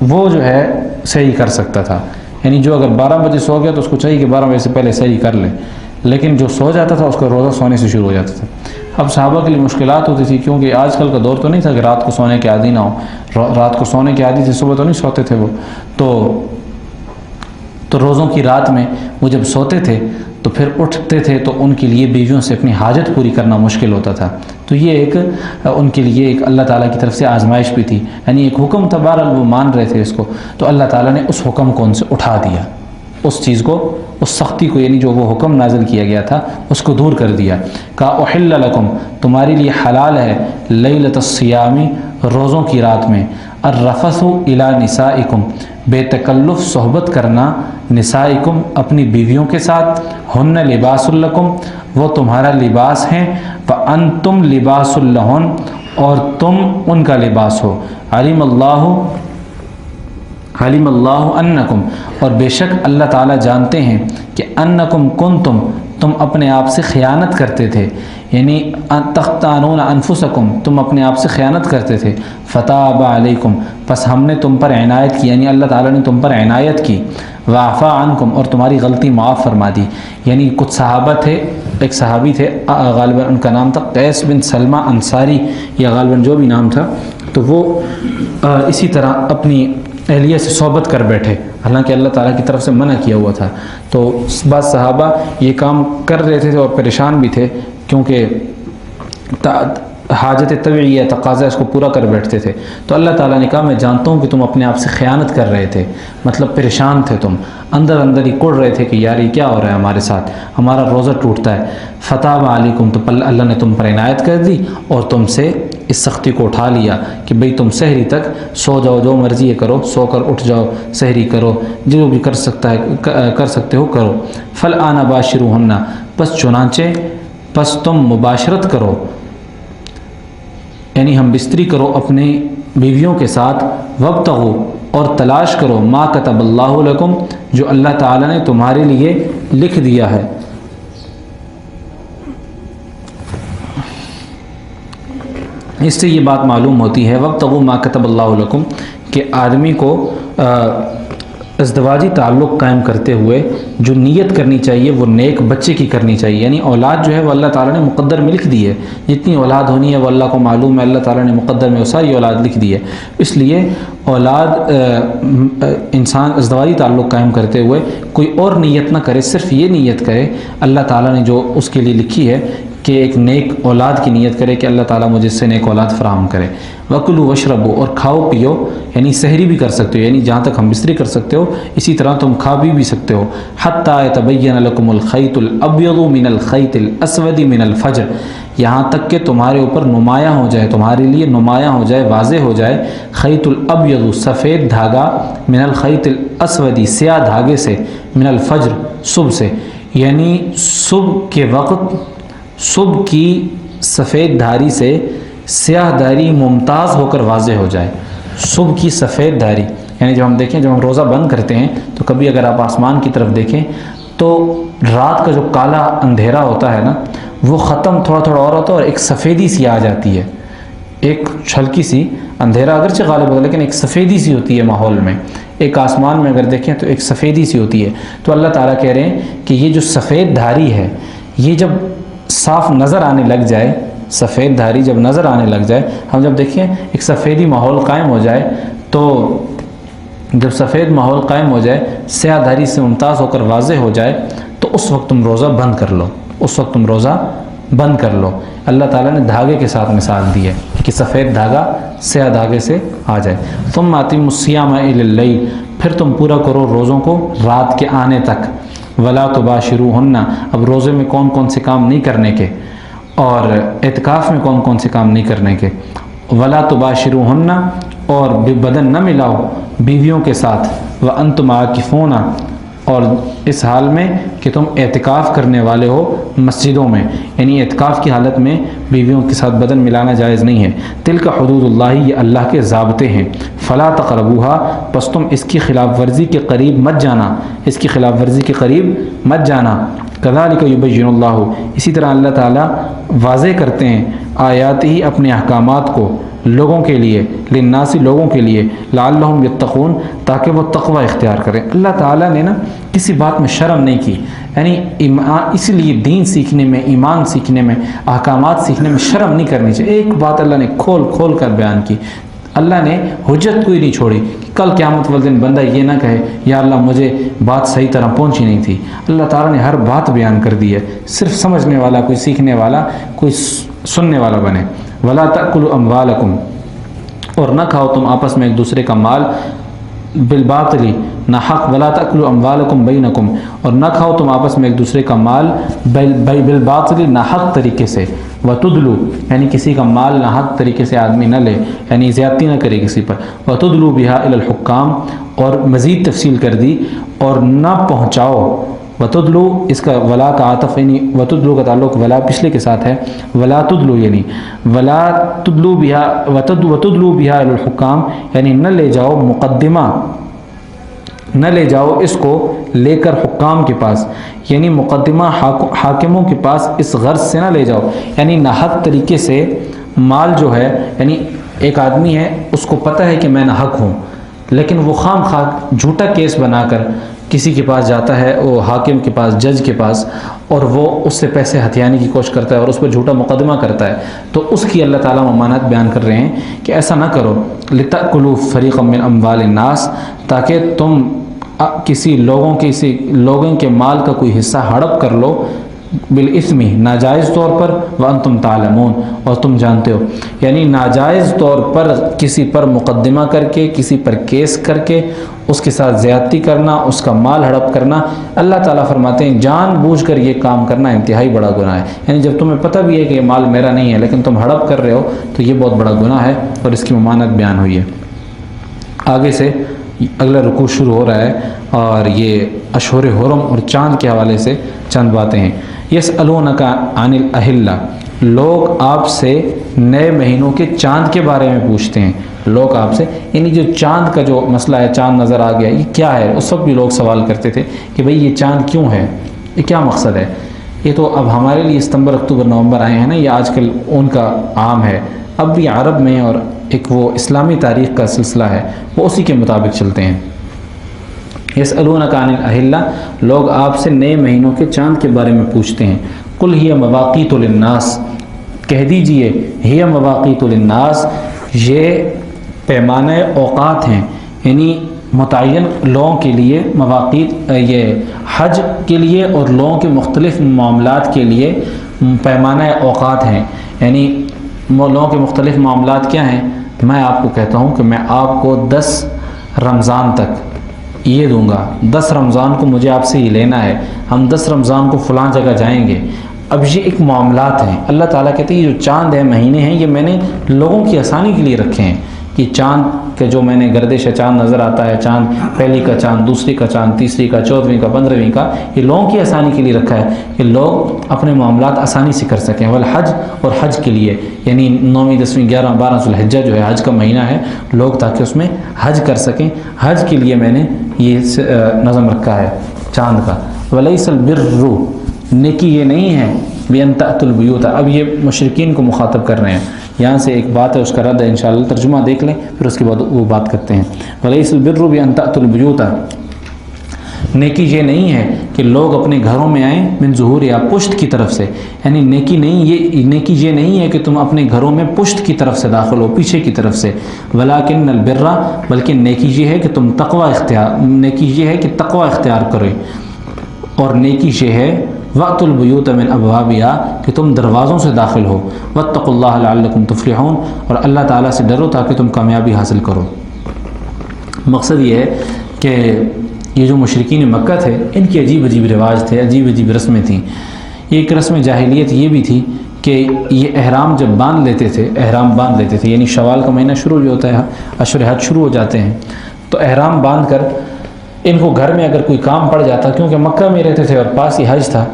وہ جو ہے صحیح کر سکتا تھا، یعنی جو اگر 12 بجے سو گیا تو اس کو چاہیے کہ 12 بجے سے پہلے صحیح کر لے، لیکن جو سو جاتا تھا اس کا روزہ سونے سے شروع ہو جاتا تھا۔ اب صحابہ کے لیے مشکلات ہوتی تھی، کیونکہ آج کل کا دور تو نہیں تھا کہ رات کو سونے کے عادی نہ ہو، رات کو سونے کے عادی تھے، صبح تو نہیں سوتے تھے وہ، تو روزوں کی رات میں وہ جب سوتے تھے تو پھر اٹھتے تھے تو ان کے لیے بیویوں سے اپنی حاجت پوری کرنا مشکل ہوتا تھا۔ تو یہ ایک ان کے لیے ایک اللہ تعالیٰ کی طرف سے آزمائش بھی تھی، یعنی ایک حکم تھا، بہرحال وہ مان رہے تھے اس کو، تو اللہ تعالیٰ نے اس حکم کو ان سے اٹھا دیا، اس چیز کو، اس سختی کو، یعنی جو وہ حکم نازل کیا گیا تھا اس کو دور کر دیا۔ کہا احل لکم، تمہارے لیے حلال ہے، لیلۃ الصیام، روزوں کی رات میں، الرفث الی نسائکم، بے تکلف صحبت کرنا، نسائکم اپنی بیویوں کے ساتھ، ہن لباس لکم، وہ تمہارا لباس ہیں، وانتم لباس لہن، اور تم ان کا لباس ہو، علم اللہ انکم، اور بے شک اللہ تعالیٰ جانتے ہیں کہ انکم کنتم، تم اپنے آپ سے خیانت کرتے تھے، یعنی تختانون انفسکم، تم اپنے آپ سے خیانت کرتے تھے، فتاب علیکم، پس ہم نے تم پر عنایت کی، یعنی اللہ تعالیٰ نے تم پر عنایت کی، وعفا عنکم، اور تمہاری غلطی معاف فرما دی۔ یعنی کچھ صحابہ تھے، ایک صحابی تھے غالباً ان کا نام تھا قیس بن سلمہ انصاری، یا غالباً جو بھی نام تھا، تو وہ اسی طرح اپنی اہلیہ سے صحبت کر بیٹھے، حالانکہ اللہ تعالیٰ کی طرف سے منع کیا ہوا تھا۔ تو بعض صحابہ یہ کام کر رہے تھے اور پریشان بھی تھے، کیونکہ حاجت طبعی تقاضا اس کو پورا کر بیٹھتے تھے۔ تو اللہ تعالیٰ نے کہا میں جانتا ہوں کہ تم اپنے آپ سے خیانت کر رہے تھے، مطلب پریشان تھے، تم اندر اندر ہی کڑ رہے تھے کہ یار یہ کیا ہو رہا ہے ہمارے ساتھ، ہمارا روزہ ٹوٹتا ہے۔ فتاب علیکم، تو اللہ نے تم پر عنایت کر دی اور تم سے اس سختی کو اٹھا لیا کہ بھئی تم سحری تک سو جاؤ، جو مرضی یہ کرو، سو کر اٹھ جاؤ، سحری کرو، جو بھی کر سکتے ہو کرو۔ فالآن باشروہن، پس چنانچہ پس تم مباشرت کرو، یعنی ہم بستری کرو اپنی بیویوں کے ساتھ، وابتغوا، اور تلاش کرو، ما کتب اللہ لکم، جو اللہ تعالیٰ نے تمہارے لیے لکھ دیا ہے۔ اس سے یہ بات معلوم ہوتی ہے وابتغوا ما کتب اللہ لکم، کہ آدمی کو ازدواجی تعلق قائم کرتے ہوئے جو نیت کرنی چاہیے وہ نیک بچے کی کرنی چاہیے، یعنی اولاد جو ہے وہ اللہ تعالیٰ نے مقدر میں لکھ دی ہے، جتنی اولاد ہونی ہے وہ اللہ کو معلوم ہے، اللہ تعالیٰ نے مقدر میں وہ ساری اولاد لکھ دی ہے۔ اس لیے اولاد انسان ازدواجی تعلق قائم کرتے ہوئے کوئی اور نیت نہ کرے، صرف یہ نیت کرے اللہ تعالیٰ نے جو اس کے لیے لکھی ہے کہ ایک نیک اولاد کی نیت کرے کہ اللہ تعالیٰ مجھ سے نیک اولاد فراہم کرے۔ وَكُلُوا وَاشْرَبُوا، اور کھاؤ پیو، یعنی سحری بھی کر سکتے ہو، یعنی جہاں تک ہم بستری کر سکتے ہو اسی طرح تم کھا بھی سکتے ہو۔ حَتَّى يَتَبَيَّنَ لَكُمُ الْخَيْطُ الْأَبْيَضُ مِنَ الْخَيْطِ الْأَسْوَدِ مِنَ الْفَجْرِ، یہاں تک کہ تمہارے اوپر نمایاں ہو جائے، تمہارے لیے نمایاں ہو جائے، واضح ہو جائے، خیط الابیض، سفید دھاگا، من الخیط الاسود، سیاہ دھاگے سے، من الفجر، صبح سے، یعنی صبح کے وقت، صبح کی سفید دھاری سے سیاہ دھاری ممتاز ہو کر واضح ہو جائے۔ صبح کی سفید دھاری، یعنی جب ہم دیکھیں، جب ہم روزہ بند کرتے ہیں تو کبھی اگر آپ آسمان کی طرف دیکھیں تو رات کا جو کالا اندھیرا ہوتا ہے نا وہ ختم تھوڑا تھوڑا اور ہوتا ہے، اور ایک سفیدی سی آ جاتی ہے، ایک ہلکی سی اندھیرا اگرچہ غالب ہوتا ہے لیکن ایک سفیدی سی ہوتی ہے ماحول میں، ایک آسمان میں اگر دیکھیں تو ایک سفیدی سی ہوتی ہے۔ تو اللہ تعالیٰ کہہ رہے ہیں کہ یہ جو سفید دھاری ہے یہ جب صاف نظر آنے لگ جائے، سفید دھاری جب نظر آنے لگ جائے، ہم جب دیکھیں ایک سفیدی ماحول قائم ہو جائے، تو جب سفید ماحول قائم ہو جائے، سیاہ دھاری سے ممتاز ہو کر واضح ہو جائے، تو اس وقت تم روزہ بند کر لو، اس وقت تم روزہ بند کر لو۔ اللہ تعالیٰ نے دھاگے کے ساتھ مثال دی ہے کہ سفید دھاگا سیاہ دھاگے سے آ جائے۔ ثم اتموا الصیام الی اللیل، پھر تم پورا کرو روزوں کو رات کے آنے تک۔ ولا تباشروہن، اب روزے میں کون کون سے کام نہیں کرنے کے، اور اعتکاف میں کون کون سے کام نہیں کرنے کے۔ ولا تباشروہن، اور بدن نہ ملاؤ بیویوں کے ساتھ، وانتم عاکفون، اور اس حال میں کہ تم اعتکاف کرنے والے ہو مسجدوں میں، یعنی اعتکاف کی حالت میں بیویوں کے ساتھ بدن ملانا جائز نہیں ہے۔ تلک حدود اللہ، یہ اللہ کے ضابطے ہیں۔ فلا تقربوها، پس تم اس کی خلاف ورزی کے قریب مت جانا، اس کی خلاف ورزی کے قریب مت جانا۔ کذالک یبین اللہ، اسی طرح اللہ تعالیٰ واضح کرتے ہیں آیات ہی اپنے احکامات کو لوگوں کے لیے، للناس لوگوں کے لیے، لعلہم یتقون تاکہ وہ تقوی اختیار کریں۔ اللہ تعالیٰ نے نا کسی بات میں شرم نہیں کی، یعنی اس لیے دین سیکھنے میں، ایمان سیکھنے میں، احکامات سیکھنے میں شرم نہیں کرنی چاہیے۔ ایک بات اللہ نے کھول کھول کر بیان کی، اللہ نے حجت کوئی نہیں چھوڑی کہ کل قیامت والے دن بندہ یہ نہ کہے یا اللہ مجھے بات صحیح طرح پہنچی نہیں تھی۔ اللہ تعالیٰ نے ہر بات بیان کر دی ہے، صرف سمجھنے والا، کوئی سیکھنے والا، کوئی سننے والا بنے۔ ولا تأکلوا اموالکم، اور نہ کھاؤ تم آپس میں ایک دوسرے کا مال، بالباطل نہ حق، ولا تأکلوا اموالکم بینکم، اور نہ کھاؤ تم آپس میں ایک دوسرے کا مال بالباطل نہ حق طریقے سے، وتدلو یعنی کسی کا مال نہ حق طریقے سے آدمی نہ لے، یعنی زیادتی نہ کرے کسی پر، وتدلو بہا الی الحکام، اور مزید تفصیل کر دی، اور نہ پہنچاؤ، وتدلو اس کا ولا کا عطف، یعنی وتدلو کا تعلق ولا پچھلے کے ساتھ ہے، ولا تدلو یعنی ولا تدلو بہا وتدلو بہا الی الحکام، یعنی نہ لے جاؤ مقدمہ، نہ لے جاؤ اس کو لے کر حکام کے پاس، یعنی مقدمہ حاکموں کے پاس اس غرض سے نہ لے جاؤ، یعنی ناحق طریقے سے مال جو ہے، یعنی ایک آدمی ہے اس کو پتہ ہے کہ میں ناحق ہوں، لیکن وہ خام خواہ جھوٹا کیس بنا کر کسی کے پاس جاتا ہے، وہ حاکم کے پاس، جج کے پاس، اور وہ اس سے پیسے ہتھیانے کی کوشش کرتا ہے اور اس پر جھوٹا مقدمہ کرتا ہے، تو اس کی اللہ تعالیٰ ممانعت بیان کر رہے ہیں کہ ایسا نہ کرو، لتأکلوا فریقا من اموال الناس، تاکہ تم کسی لوگوں کے مال کا کوئی حصہ ہڑپ کر لو، بالاثم ناجائز طور پر، وانتم تعلمون اور تم جانتے ہو، یعنی ناجائز طور پر کسی پر مقدمہ کر کے، کسی پر کیس کر کے اس کے ساتھ زیادتی کرنا، اس کا مال ہڑپ کرنا، اللہ تعالیٰ فرماتے ہیں جان بوجھ کر یہ کام کرنا انتہائی بڑا گناہ ہے، یعنی جب تمہیں پتہ بھی ہے کہ یہ مال میرا نہیں ہے لیکن تم ہڑپ کر رہے ہو تو یہ بہت بڑا گناہ ہے، اور اس کی ممانعت بیان ہوئی ہے۔ آگے سے اگلا رکوع شروع ہو رہا ہے، اور یہ اشہر حرم اور چاند کے حوالے سے چند باتیں ہیں۔ یسألونک عن الاہلہ، لوگ آپ سے نئے مہینوں کے چاند کے بارے میں پوچھتے ہیں، لوگ آپ سے، یعنی جو چاند کا جو مسئلہ ہے، چاند نظر آ گیا یہ کیا ہے، اس وقت بھی لوگ سوال کرتے تھے کہ بھئی یہ چاند کیوں ہے، یہ کیا مقصد ہے۔ یہ تو اب ہمارے لیے ستمبر اکتوبر نومبر آئے ہیں نا، یہ آج کل ان کا عام ہے، اب بھی عرب میں اور ایک وہ اسلامی تاریخ کا سلسلہ ہے وہ اسی کے مطابق چلتے ہیں۔ یسألونک عن الاہلہ، لوگ آپ سے نئے مہینوں کے چاند کے بارے میں پوچھتے ہیں، قل ہی مواقیت للناس، کہہ دیجئے ہی مواقیت للناس، یہ پیمانہ اوقات ہیں، یعنی متعین لوگوں کے لیے مواقیت، یہ حج کے لیے اور لوگوں کے مختلف معاملات کے لیے پیمانہ اوقات ہیں، یعنی لوگوں کے مختلف معاملات کیا ہیں، میں آپ کو کہتا ہوں کہ میں آپ کو 10 رمضان تک یہ دوں گا، 10 رمضان کو مجھے آپ سے یہ لینا ہے، ہم 10 رمضان کو فلاں جگہ جائیں گے۔ اب یہ ایک معاملات ہیں، اللہ تعالیٰ کہتے ہیں یہ جو چاند ہے، مہینے ہیں، یہ میں نے لوگوں کی آسانی کے لیے رکھے ہیں، کہ چاند کے جو میں نے گردش چاند نظر آتا ہے، چاند پہلی کا چاند، دوسری کا چاند، تیسری کا، 14ویں کا، 15ویں کا، یہ لوگوں کی آسانی کے لیے رکھا ہے کہ لوگ اپنے معاملات آسانی سے کر سکیں۔ والحج، اور حج کے لیے، یعنی 9ویں 10ویں 11 12 ذوالحجہ جو ہے حج کا مہینہ ہے، لوگ تاکہ اس میں حج کر سکیں، حج کے لیے میں نے یہ نظم رکھا ہے چاند کا۔ ولیس البر، نیکی یہ نہیں ہے، بأن تأتوا البیوت، اب یہ مشرکین کو مخاطب کر رہے ہیں، یہاں سے ایک بات ہے اس کا رد ہے، انشاءاللہ ترجمہ دیکھ لیں پھر اس کے بعد وہ بات کرتے ہیں۔ ولیس البر بأن تأتوا البیوت، نیکی یہ نہیں ہے کہ لوگ اپنے گھروں میں آئیں، من ظہورہا، پشت کی طرف سے، یعنی نیکی یہ نہیں ہے کہ تم اپنے گھروں میں پشت کی طرف سے داخل ہو، پیچھے کی طرف سے، ولکن البر، بلکہ نیکی یہ ہے کہ تم نیکی یہ ہے کہ تقوی اختیار کرے، اور نیکی یہ ہے وَأْتُوا الْبُيُوتَ مِنْ أَبْوَابِهَا، کہ تم دروازوں سے داخل ہو، وَاتَّقُوا اللَّهَ لَعَلَّكُمْ تُفْلِحُونَ، اور اللہ تعالیٰ سے ڈرو تاکہ تم کامیابی حاصل کرو۔ مقصد یہ ہے کہ یہ جو مشرکین مکہ تھے، ان کی عجیب عجیب رواج تھے، عجیب عجیب رسمیں تھیں۔ ایک رسم جاہلیت یہ بھی تھی کہ یہ احرام جب باندھ لیتے تھے، یعنی شوال کا مہینہ شروع جو ہوتا ہے، اشہر حج شروع ہو جاتے ہیں، تو احرام باندھ کر ان کو گھر میں اگر کوئی کام پڑ جاتا، کیونکہ مکہ میں رہتے تھے اور پاس ہی حج تھا،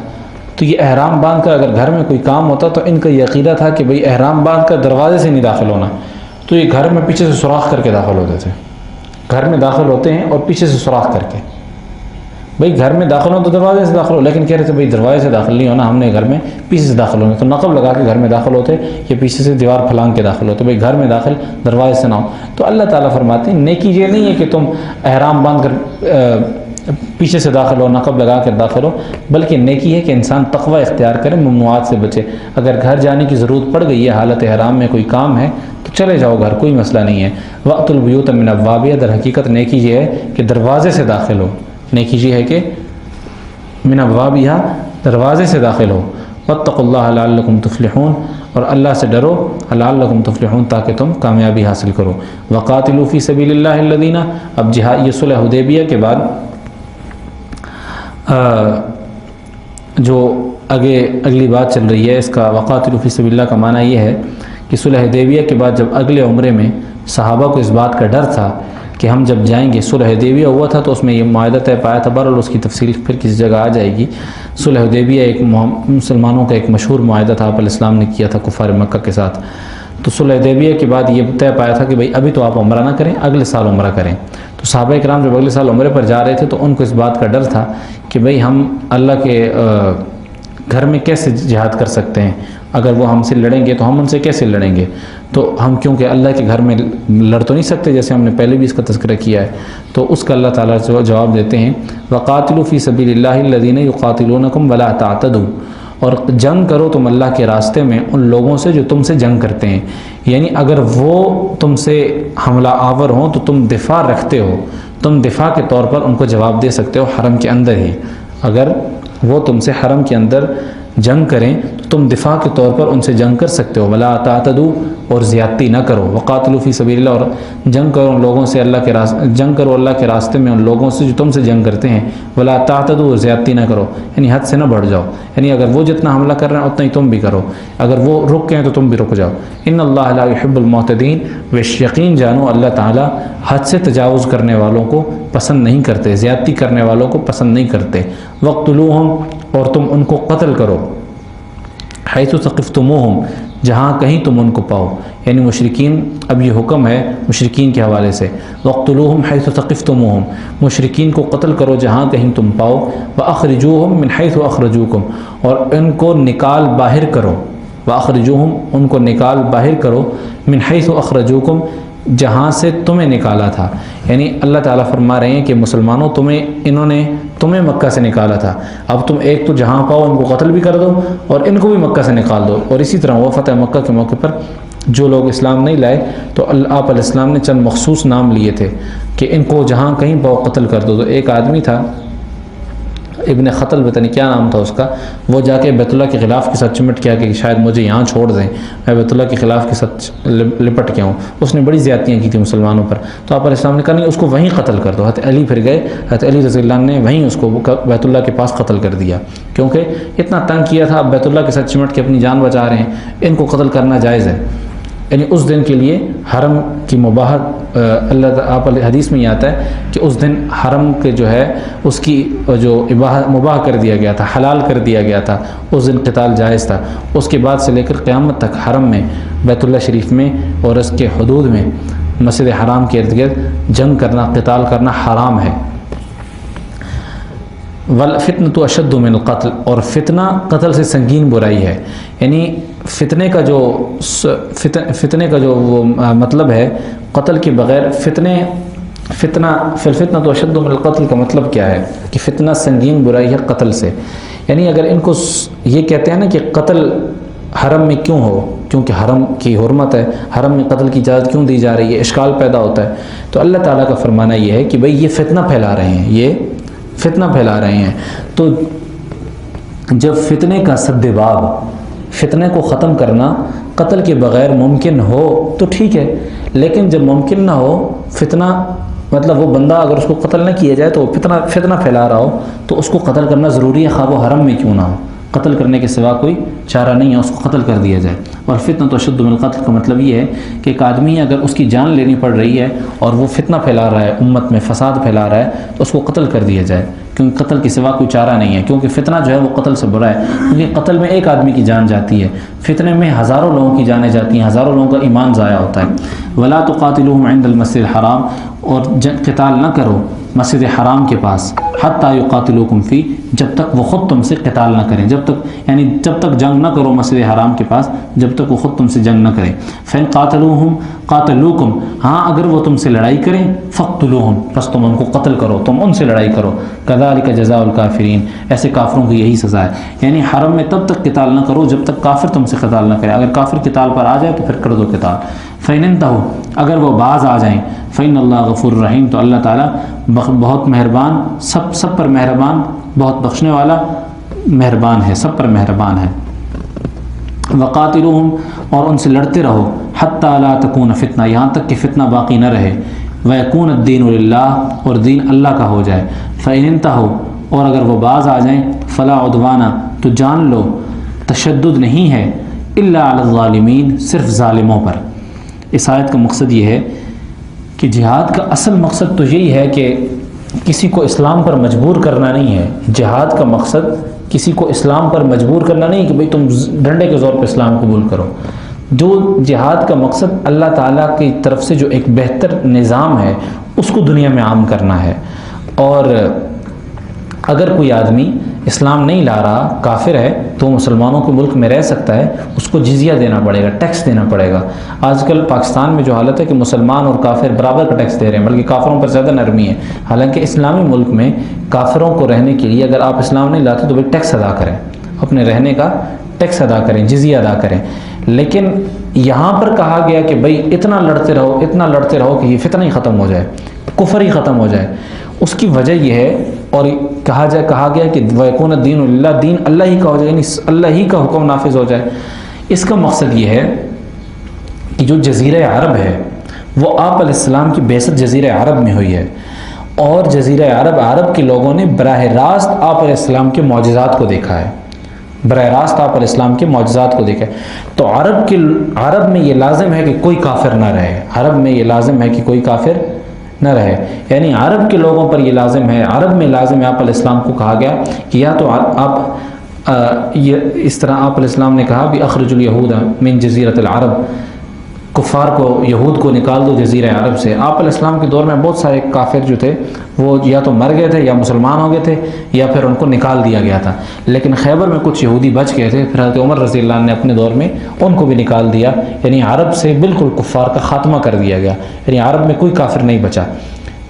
تو یہ احرام باندھ کر اگر گھر میں کوئی کام ہوتا تو ان کا یہ عقیدہ تھا کہ بھئی احرام باندھ کر دروازے سے نہیں داخل ہونا، تو یہ گھر میں پیچھے سے سوراخ کر کے داخل ہوتے تھے، گھر میں داخل ہوتے ہیں اور پیچھے سے سوراخ کر کے، بھئی گھر میں داخل ہو تو دروازے سے داخل ہو، لیکن کہہ رہے تھے بھئی دروازے سے داخل نہیں ہونا، ہم نے گھر میں پیچھے سے داخل ہونا، تو نقب لگا کے گھر میں داخل ہوتے یا پیچھے سے دیوار پھلانگ کے داخل ہوتے، بھئی گھر میں داخل دروازے سے نہ ہو۔ تو اللہ تعالیٰ فرماتے ہیں نیکی یہ نہیں ہے کہ تم احرام باندھ کر پیچھے سے داخل ہو، نقب لگا کر داخل ہو، بلکہ نیکی ہے کہ انسان تقوی اختیار کرے، ممنوعات سے بچے۔ اگر گھر جانے کی ضرورت پڑ گئی ہے، حالت احرام میں کوئی کام ہے تو چلے جاؤ گھر، کوئی مسئلہ نہیں ہے۔ وقت البیوت من ابوابها، در حقیقت نیکی یہ ہے کہ دروازے سے داخل ہو، نیکی یہ ہے کہ من ابوابها دروازے سے داخل ہو۔ واتقوا اللہ لعلکم تفلحون، اور اللہ سے ڈرو لعلکم تفلحون تاکہ تم کامیابی حاصل کرو۔ وقاتلوا فی سبیل اللہ الذین، اب جہاد، یہ صلح حدیبیہ کے بعد جو اگلی بات چل رہی ہے اس کا، وقاتلوا فی سبیل اللہ کا معنی یہ ہے کہ صلح حدیبیہ کے بعد جب اگلے عمرے میں صحابہ کو اس بات کا ڈر تھا کہ ہم جب جائیں گے، صلح حدیبیہ ہوا تھا تو اس میں یہ معاہدہ طے پایا تھا، بہرحال اس کی تفصیل پھر کسی جگہ آ جائے گی۔ صلح حدیبیہ ایک مسلمانوں کا ایک مشہور معاہدہ تھا، آپ علیہ السلام نے کیا تھا کفار مکہ کے ساتھ۔ تو صلح حدیبیہ کے بعد یہ طے پایا تھا کہ بھئی ابھی تو آپ عمرہ نہ کریں، اگلے سال عمرہ کریں۔ تو صحابہ کرام جب اگلے سال عمرے پر جا رہے تھے تو ان کو اس بات کا ڈر تھا کہ بھئی ہم اللہ کے گھر میں کیسے جہاد کر سکتے ہیں، اگر وہ ہم سے لڑیں گے تو ہم ان سے کیسے لڑیں گے، تو ہم کیونکہ اللہ کے گھر میں لڑ تو نہیں سکتے، جیسے ہم نے پہلے بھی اس کا تذکرہ کیا ہے۔ تو اس کا اللہ تعالیٰ جواب دیتے ہیں وقاتلوا فی سبیل اللہ الذین یقاتلونکم ولا تعتدوا، اور جنگ کرو تم اللہ کے راستے میں ان لوگوں سے جو تم سے جنگ کرتے ہیں، یعنی اگر وہ تم سے حملہ آور ہوں تو تم دفاع رکھتے ہو، تم دفاع کے طور پر ان کو جواب دے سکتے ہو حرم کے اندر ہی۔ اگر وہ تم سے حرم کے اندر جنگ کریں تو تم دفاع کے طور پر ان سے جنگ کر سکتے ہو۔ ولا تعتدوا، اور زیادتی نہ کرو۔ وقاتلوا فی سبیل اللہ، اور جنگ کرو ان لوگوں سے جنگ کرو اللہ کے راستے میں ان لوگوں سے جو تم سے جنگ کرتے ہیں۔ ولا تعتدوا، اور زیادتی نہ کرو، یعنی حد سے نہ بڑھ جاؤ، یعنی اگر وہ جتنا حملہ کر رہے ہیں اتنا ہی تم بھی کرو، اگر وہ رک گئے ہیں تو تم بھی رک جاؤ۔ ان اللہ لا یحب المعتدین، یقین جانو اللہ تعالیٰ حد سے تجاوز کرنے والوں کو پسند نہیں کرتے، زیادتی کرنے والوں کو پسند نہیں کرتے۔ وقتلوہم، اور تم ان کو قتل کرو، حیث ثقفتموہم، جہاں کہیں تم ان کو پاؤ، یعنی مشرکین، اب یہ حکم ہے مشرکین کے حوالے سے، وقتلوہم حیث ثقفتموہم، مشرکین کو قتل کرو جہاں کہیں تم پاؤ، واخرجوہم من حیث اخرجوکم، اور ان کو نکال باہر کرو، واخرجوہم، ان کو نکال باہر کرو، من حیث اخرجوکم، جہاں سے تمہیں نکالا تھا، یعنی اللہ تعالیٰ فرما رہے ہیں کہ مسلمانوں انہوں نے تمہیں مکہ سے نکالا تھا، اب تم ایک تو جہاں پاؤ ان کو قتل بھی کر دو اور ان کو بھی مکہ سے نکال دو۔ اور اسی طرح وہ فتح مکہ کے موقع پر جو لوگ اسلام نہیں لائے تو آپ علیہ السلام نے چند مخصوص نام لیے تھے کہ ان کو جہاں کہیں پاؤ قتل کر دو۔ تو ایک آدمی تھا ابن خطل، پتہ نہیں کیا نام تھا اس کا، وہ جا کے بیت اللہ کے خلاف کے ساتھ چمٹ کیا کہ شاید مجھے یہاں چھوڑ دیں، میں بیت اللہ کے خلاف کے ساتھ لپٹ کے ہوں۔ اس نے بڑی زیادتیاں کی تھیں مسلمانوں پر، تو آپ علیہ السلام نے کہا نہیں اس کو وہیں قتل کر دو۔ حضرت علی پھر گئے، حضرت علی رضی اللہ عنہ نے وہیں اس کو بیت اللہ کے پاس قتل کر دیا، کیونکہ اتنا تنگ کیا تھا، اب بیت اللہ کے ساتھ چمٹ کے اپنی جان بچا رہے ہیں، ان کو قتل کرنا جائز ہے۔ یعنی اس دن کے لیے حرم کی مباحت، اللہ آپ حدیث میں یہ آتا ہے کہ اس دن حرم کے جو ہے اس کی جو مباح کر دیا گیا تھا، حلال کر دیا گیا تھا، اس دن قتال جائز تھا۔ اس کے بعد سے لے کر قیامت تک حرم میں، بیت اللہ شریف میں اور اس کے حدود میں، مسجد حرام کے ارد گرد جنگ کرنا، قتال کرنا حرام ہے۔ والفتنۃ اشد من القتل، اور فتنہ قتل سے سنگین برائی ہے، یعنی فتنے کا جو وہ مطلب ہے قتل کے بغیر، فتنہ فالفتنۃ اشد من القتل کا مطلب کیا ہے کہ فتنہ سنگین برائی ہے قتل سے، یعنی اگر ان کو یہ کہتے ہیں نا کہ قتل حرم میں کیوں ہو، کیونکہ حرم کی حرمت ہے، حرم میں قتل کی اجازت کیوں دی جا رہی ہے، اشکال پیدا ہوتا ہے۔ تو اللہ تعالیٰ کا فرمانا یہ ہے کہ بھئی یہ فتنہ پھیلا رہے ہیں، یہ فتنہ پھیلا رہے ہیں، تو جب فتنے کا سد باب، فتنے کو ختم کرنا قتل کے بغیر ممکن ہو تو ٹھیک ہے، لیکن جب ممکن نہ ہو فتنہ، مطلب وہ بندہ اگر اس کو قتل نہ کیا جائے تو وہ فتنہ پھیلا رہا ہو تو اس کو قتل کرنا ضروری ہے، خواہ وہ حرم میں کیوں نہ ہو، قتل کرنے کے سوا کوئی چارہ نہیں ہے، اس کو قتل کر دیا جائے۔ اور فتنہ تو اشد من القتل کا مطلب یہ ہے کہ ایک آدمی اگر اس کی جان لینی پڑ رہی ہے اور وہ فتنہ پھیلا رہا ہے، امت میں فساد پھیلا رہا ہے، تو اس کو قتل کر دیا جائے، کیونکہ قتل کے سوا کوئی چارہ نہیں ہے، کیونکہ فتنہ جو ہے وہ قتل سے برا ہے، کیونکہ قتل میں ایک آدمی کی جان جاتی ہے، فتنے میں ہزاروں لوگوں کی جانیں جاتی ہیں، ہزاروں لوگوں کا ایمان ضائع ہوتا ہے۔ ولا تقاتلوہم عند المسجد الحرام، اور قتال نہ کرو مسجد حرام کے پاس، حتی یقاتلوکم فی، جب تک وہ خود تم سے قتال نہ کریں، جب تک جنگ نہ کرو مسجد حرام کے پاس، جب تک وہ خود تم سے جنگ نہ کریں۔ فإن قاتلوکم، ہاں اگر وہ تم سے لڑائی کریں، فقتلوہم، بس تم ان کو قتل کرو، تم ان سے لڑائی کرو۔ کذالک جزاء الکافرین، ایسے کافروں کی یہی سزا ہے، یعنی حرم میں تب تک قتال نہ کرو جب تک کافر تم سے قتال نہ کرے، اگر کافر قتال پر آ جائے تو پھر کر دو قتال۔ فإن انتہوا، اگر وہ باز آ جائیں، فإن اللہ غفور رحیم، تو اللہ تعالیٰ بہت مہربان، سب پر مہربان، بہت بخشنے والا مہربان ہے، سب پر مہربان ہے۔ وقاتلوہم، اور ان سے لڑتے رہو، حتی لا تکون فتنہ، یہاں تک کہ فتنہ باقی نہ رہے، ویکون الدین للہ، اور دین اللہ کا ہو جائے۔ فإن انتہوا، اور اگر وہ باز آ جائیں، فلا عدوان، تو جان لو تشدد نہیں ہے، الا علی الظالمین، صرف ظالموں پر۔ اس آیت کا مقصد یہ ہے کہ جہاد کا اصل مقصد تو یہی ہے کہ کسی کو اسلام پر مجبور کرنا نہیں ہے، جہاد کا مقصد کسی کو اسلام پر مجبور کرنا نہیں کہ بھئی تم ڈنڈے کے زور پہ اسلام قبول کرو۔ جو جہاد کا مقصد اللہ تعالیٰ کی طرف سے جو ایک بہتر نظام ہے اس کو دنیا میں عام کرنا ہے۔ اور اگر کوئی آدمی اسلام نہیں لا رہا، کافر ہے، تو مسلمانوں کے ملک میں رہ سکتا ہے، اس کو جزیہ دینا پڑے گا، ٹیکس دینا پڑے گا۔ آج کل پاکستان میں جو حالت ہے کہ مسلمان اور کافر برابر کا ٹیکس دے رہے ہیں، بلکہ کافروں پر زیادہ نرمی ہے، حالانکہ اسلامی ملک میں کافروں کو رہنے کے لیے اگر آپ اسلام نہیں لاتے تو بھائی ٹیکس ادا کریں، اپنے رہنے کا ٹیکس ادا کریں، جزیہ ادا کریں۔ لیکن یہاں پر کہا گیا کہ بھئی اتنا لڑتے رہو کہ یہ فتنہ ہی ختم ہو جائے، کفر ہی ختم ہو جائے۔ اس کی وجہ یہ ہے، اور کہا گیا کہ وَيَكُونَ الدِّينُ لِلَّهِ، دین اللہ ہی کا ہو جائے، یعنی اللہ ہی کا حکم نافذ ہو جائے۔ اس کا مقصد یہ ہے کہ جو جزیرہ عرب ہے وہ آپ علیہ السلام کی بعثت جزیرہ عرب میں ہوئی ہے، اور جزیرہ عرب کے لوگوں نے براہ راست آپ علیہ السلام کے معجزات کو دیکھا ہے، براہ راست آپ علیہ السلام کے معجزات کو دیکھا ہے۔ تو عرب میں یہ لازم ہے کہ کوئی کافر نہ رہے، عرب میں یہ لازم ہے کہ کوئی کافر نہ رہے، یعنی عرب کے لوگوں پر یہ لازم ہے، عرب میں لازم ہے۔ آپ علیہ السلام کو کہا گیا کہ یا تو آپ اس طرح آپ علیہ السلام نے کہا بھی اخرج الیہود من جزیرۃ العرب، کفار کو، یہود کو نکال دو جزیرہ عرب سے۔ آپ علیہ السلام کے دور میں بہت سارے کافر جو تھے وہ یا تو مر گئے تھے یا مسلمان ہو گئے تھے یا پھر ان کو نکال دیا گیا تھا، لیکن خیبر میں کچھ یہودی بچ گئے تھے، پھر حضرت عمر رضی اللہ عنہ نے اپنے دور میں ان کو بھی نکال دیا، یعنی عرب سے بالکل کفار کا خاتمہ کر دیا گیا، یعنی عرب میں کوئی کافر نہیں بچا۔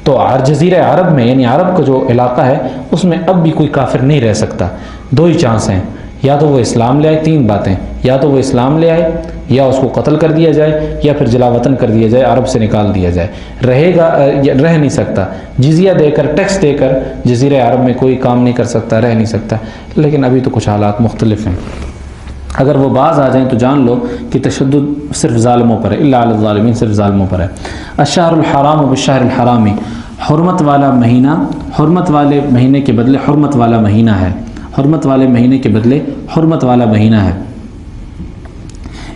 تو جزیرہ عرب میں، یعنی عرب کا جو علاقہ ہے اس میں اب بھی کوئی کافر نہیں رہ سکتا۔ دو ہی چانس ہیں، یا تو وہ اسلام لے آئے، تین باتیں، یا تو وہ اسلام لے آئے، یا اس کو قتل کر دیا جائے، یا پھر جلا وطن کر دیا جائے، عرب سے نکال دیا جائے۔ رہ نہیں سکتا، جزیہ دے کر، ٹیکس دے کر جزیرہ عرب میں کوئی کام نہیں کر سکتا، رہ نہیں سکتا۔ لیکن ابھی تو کچھ حالات مختلف ہیں۔ اگر وہ باز آ جائیں تو جان لو کہ تشدد صرف ظالموں پر ہے، الا علی الظالمین، صرف ظالموں پر ہے۔ الشہر الحرام بالشہر الحرامی، حرمت والا مہینہ حرمت والے مہینے کے بدلے حرمت والا مہینہ ہے، حرمت والے مہینے کے بدلے حرمت والا مہینہ ہے۔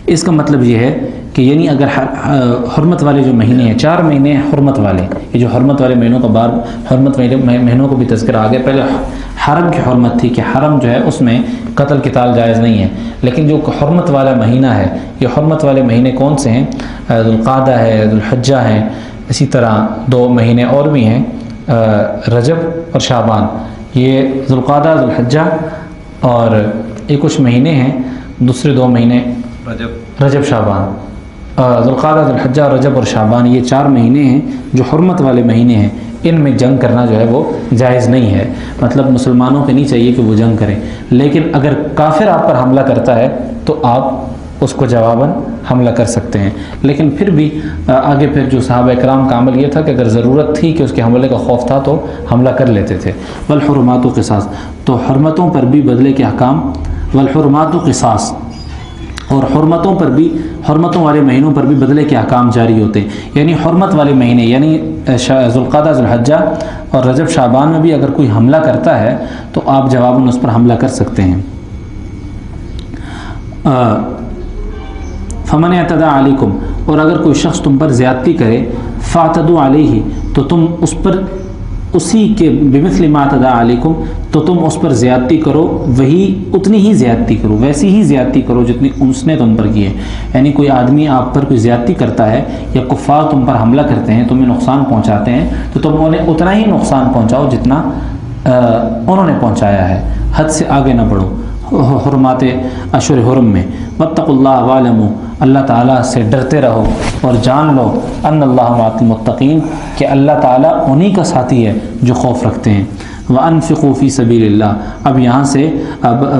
اس کا مطلب یہ ہے کہ یعنی اگر حرمت والے جو مہینے ہیں، 4 مہینے حرمت والے، یہ جو حرمت والے مہینوں کا بار حرمت مہینوں کو بھی تذکرہ آ گیا۔ پہلے حرم کی حرمت تھی کہ حرم جو ہے اس میں قتل قتال جائز نہیں ہے، لیکن جو حرمت والا مہینہ ہے، یہ حرمت والے مہینے کون سے ہیں؟ ذوالقعدہ ہے، ذوالحجہ ہے، اسی طرح 2 مہینے اور بھی ہیں، رجب اور شعبان۔ یہ ذوالقعدہ، ذوالحجہ اور یہ کچھ مہینے ہیں، دوسرے 2 مہینے رجب شعبان، ذوالقعدہ، ذوالحجہ، رجب اور شعبان، یہ 4 مہینے ہیں جو حرمت والے مہینے ہیں۔ ان میں جنگ کرنا جو ہے وہ جائز نہیں ہے، مطلب مسلمانوں کو نہیں چاہیے کہ وہ جنگ کریں، لیکن اگر کافر آپ پر حملہ کرتا ہے تو آپ اس کو جواباً حملہ کر سکتے ہیں۔ لیکن پھر بھی آگے پھر جو صحابہ کرام کا عمل یہ تھا کہ اگر ضرورت تھی کہ اس کے حملے کا خوف تھا تو حملہ کر لیتے تھے۔ والحرمات قصاص، تو حرمتوں پر بھی بدلے کے احکام، والحرمات قصاص، اور حرمتوں پر بھی، حرمتوں والے مہینوں پر بھی بدلے کے احکام جاری ہوتے ہیں، یعنی حرمت والے مہینے یعنی ذوالقعدہ، ذوالحجہ اور رجب شعبان میں بھی اگر کوئی حملہ کرتا ہے تو آپ جواباً اس پر حملہ کر سکتے ہیں۔ فمن اعتدى علیکم، اور اگر کوئی شخص تم پر زیادتی کرے، فاعتدوا علیہ، تو تم اس پر اسی کے بمثل ما تدا علیکم، تو تم اس پر زیادتی کرو، وہی اتنی ہی زیادتی کرو، ویسی ہی زیادتی کرو جتنی اس نے تم پر کی ہے۔ یعنی کوئی آدمی آپ پر کوئی زیادتی کرتا ہے یا کفار تم پر حملہ کرتے ہیں، تمہیں نقصان پہنچاتے ہیں، تو تم انہیں اتنا ہی نقصان پہنچاؤ جتنا انہوں نے پہنچایا ہے، حد سے آگے نہ بڑھو حرمات اشہر حرم میں۔ واتقوا اللہ واعلموا، اللہ تعالیٰ سے ڈرتے رہو اور جان لو ان اللہ مع المتقین، کہ اللہ تعالیٰ انہی کا ساتھی ہے جو خوف رکھتے ہیں۔ وانفقوا فی سبیل اللہ، اب یہاں سے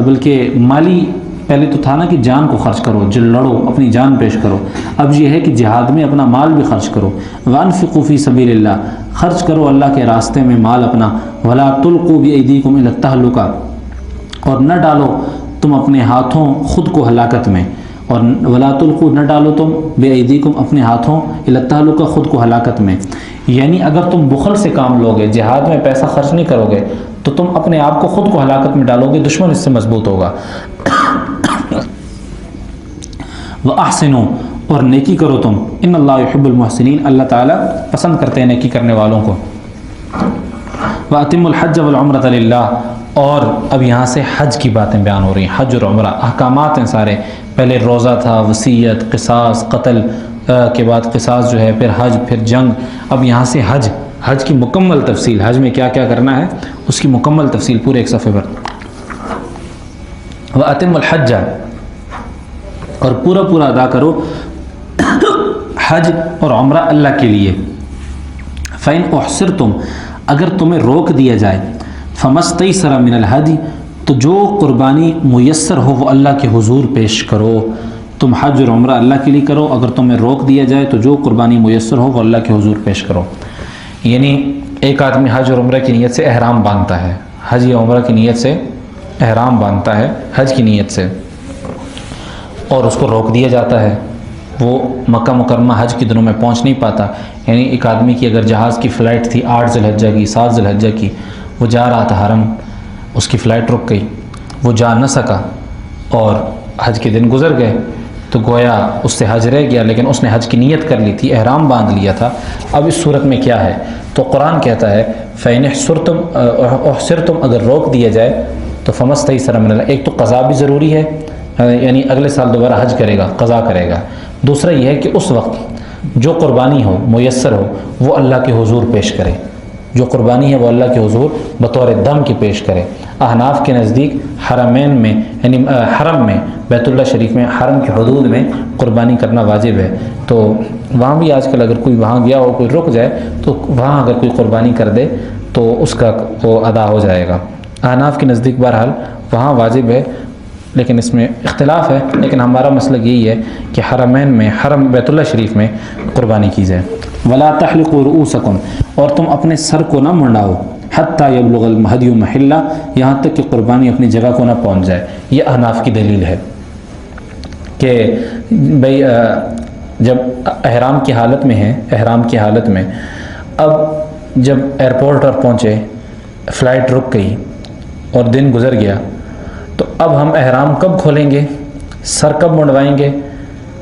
بلکہ مالی پہلے تو تھا نا کہ جان کو خرچ کرو، جو لڑو اپنی جان پیش کرو، اب یہ ہے کہ جہاد میں اپنا مال بھی خرچ کرو۔ وانفقوا فی سبیل اللہ، خرچ کرو اللہ کے راستے میں مال اپنا۔ ولا تلقوا بایدیکم الی التہلکہ، اور نہ ڈالو تم اپنے ہاتھوں خود کو ہلاکت میں، اور ولا تلقوا، نہ ڈالو تم بایدیکم اپنے ہاتھوں الی التہلکہ، خود کو ہلاکت میں۔ یعنی اگر تم بخل سے کام لوگے، جہاد میں پیسہ خرچ نہیں کرو گے، تو تم اپنے آپ کو خود کو ہلاکت میں ڈالو گے، دشمن اس سے مضبوط ہوگا۔ وَأَحْسِنُوا، اور نیکی کرو تم، ان اللہ يحب المحسنین، اللہ تعالیٰ پسند کرتے ہیں نیکی کرنے والوں کو۔ وَأَتِمُّوا الْحَجَّ وَالْعُمْرَةَ لِلَّهِ، اور اب یہاں سے حج کی باتیں بیان ہو رہی ہیں، حج اور عمرہ احکامات ہیں سارے۔ پہلے روزہ تھا، وصیت، قصاص، قتل کے بعد قصاص جو ہے، پھر حج، پھر جنگ، اب یہاں سے حج کی مکمل تفصیل، حج میں کیا کیا کرنا ہے اس کی مکمل تفصیل پورے ایک صفحے پر۔ وَأَتِمُّوا الْحَجَّ، اور پورا ادا کرو حج اور عمرہ اللہ کے لیے۔ فَإِنْ أُحْصِرْتُمْ، اگر تمہیں روک دیا جائے، فَمَسْتَيْسَرَ مِنَ الْهَدْيِ، تو جو قربانی میسر ہو وہ اللہ کے حضور پیش کرو۔ تم حج اور عمرہ اللہ کے لیے کرو، اگر تمہیں روک دیا جائے تو جو قربانی میسر ہو وہ اللہ کے حضور پیش کرو۔ یعنی ایک آدمی حج اور عمرہ کی نیت سے احرام باندھتا ہے، حج یا عمرہ کی نیت سے احرام باندھتا ہے، حج کی نیت سے، اور اس کو روک دیا جاتا ہے، وہ مکہ مکرمہ حج کے دنوں میں پہنچ نہیں پاتا۔ یعنی ایک آدمی کی اگر جہاز کی فلائٹ تھی 8 ذی الحجہ کی، 7 ذی الحجہ کی، وہ جا رہا تھا حرم، اس کی فلائٹ رک گئی، وہ جا نہ سکا اور حج کے دن گزر گئے، تو گویا اس سے حج رہ گیا، لیکن اس نے حج کی نیت کر لی تھی، احرام باندھ لیا تھا۔ اب اس صورت میں کیا ہے؟ تو قرآن کہتا ہے فَإِنْ أُحْصِرْتُمْ، اگر روک دیا جائے تو فَمَسْتَيْسَرَ مِنَ الْهَدْيِ، ایک تو قضا بھی ضروری ہے، یعنی اگلے سال دوبارہ حج کرے گا، قضا کرے گا۔ دوسرا یہ ہے کہ اس وقت جو قربانی ہو میسر ہو وہ اللہ کے حضور پیش کرے، جو قربانی ہے وہ اللہ کے حضور بطور دم کی پیش کرے۔ احناف کے نزدیک حرمین میں، یعنی حرم میں، بیت اللہ شریف میں، حرم کی حدود میں قربانی کرنا واجب ہے۔ تو وہاں بھی آج کل اگر کوئی وہاں گیا ہو، کوئی رک جائے، تو وہاں اگر کوئی قربانی کر دے تو اس کا وہ ادا ہو جائے گا۔ احناف کے نزدیک بہرحال وہاں واجب ہے، لیکن اس میں اختلاف ہے، لیکن ہمارا مسلک یہی ہے کہ حرمین میں، حرم بیت اللہ شریف میں قربانی کی جائے۔ ولا تحلقوا رؤوسکم، اور تم اپنے سر کو نہ منڈاؤ، حتی یبلغ الہدی محلہ، یہاں تک کہ قربانی اپنی جگہ کو نہ پہنچ جائے۔ یہ احناف کی دلیل ہے کہ بھئی جب احرام کی حالت میں ہیں، احرام کی حالت میں، اب جب ایئرپورٹ پر پہنچے، فلائٹ رک گئی اور دن گزر گیا، تو اب ہم احرام کب کھولیں گے؟ سر کب منڈوائیں گے؟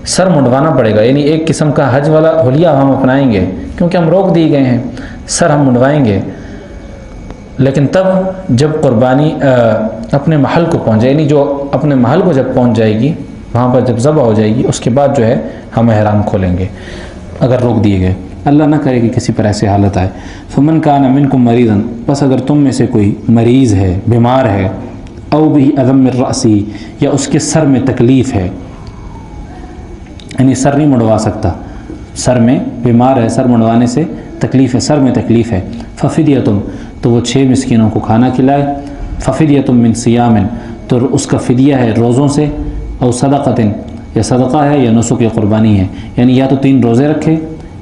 سر منڈوانا پڑے گا، یعنی ایک قسم کا حج والا حلیہ ہم اپنائیں گے، کیونکہ ہم روک دیے گئے ہیں، سر ہم منڈوائیں گے۔ لیکن تب جب قربانی اپنے محل کو پہنچ جائے، یعنی جو اپنے محل کو جب پہنچ جائے گی، وہاں پر جب ذبح ہو جائے گی، اس کے بعد جو ہے ہم احرام کھولیں گے، اگر روک دیے گئے۔ اللہ نہ کرے کہ کسی پر ایسی حالت آئے۔ فمن کان منکم مریضا، بس اگر تم میں سے کوئی مریض ہے، بیمار ہے، او بھی عدم من رأسی، یا اس کے سر میں تکلیف ہے، یعنی سر نہیں منڈوا سکتا، سر میں بیمار ہے، سر منڈوانے سے تکلیف ہے، سر میں تکلیف ہے، ففدیۃ، تو وہ 6 مسکینوں کو کھانا کھلائے، ففدیۃ من صیام، تو اس کا فدیہ ہے روزوں سے، او صدقۃ، یا صدقہ ہے، یا نسک یا قربانی ہے، یعنی یا تو 3 روزے رکھے،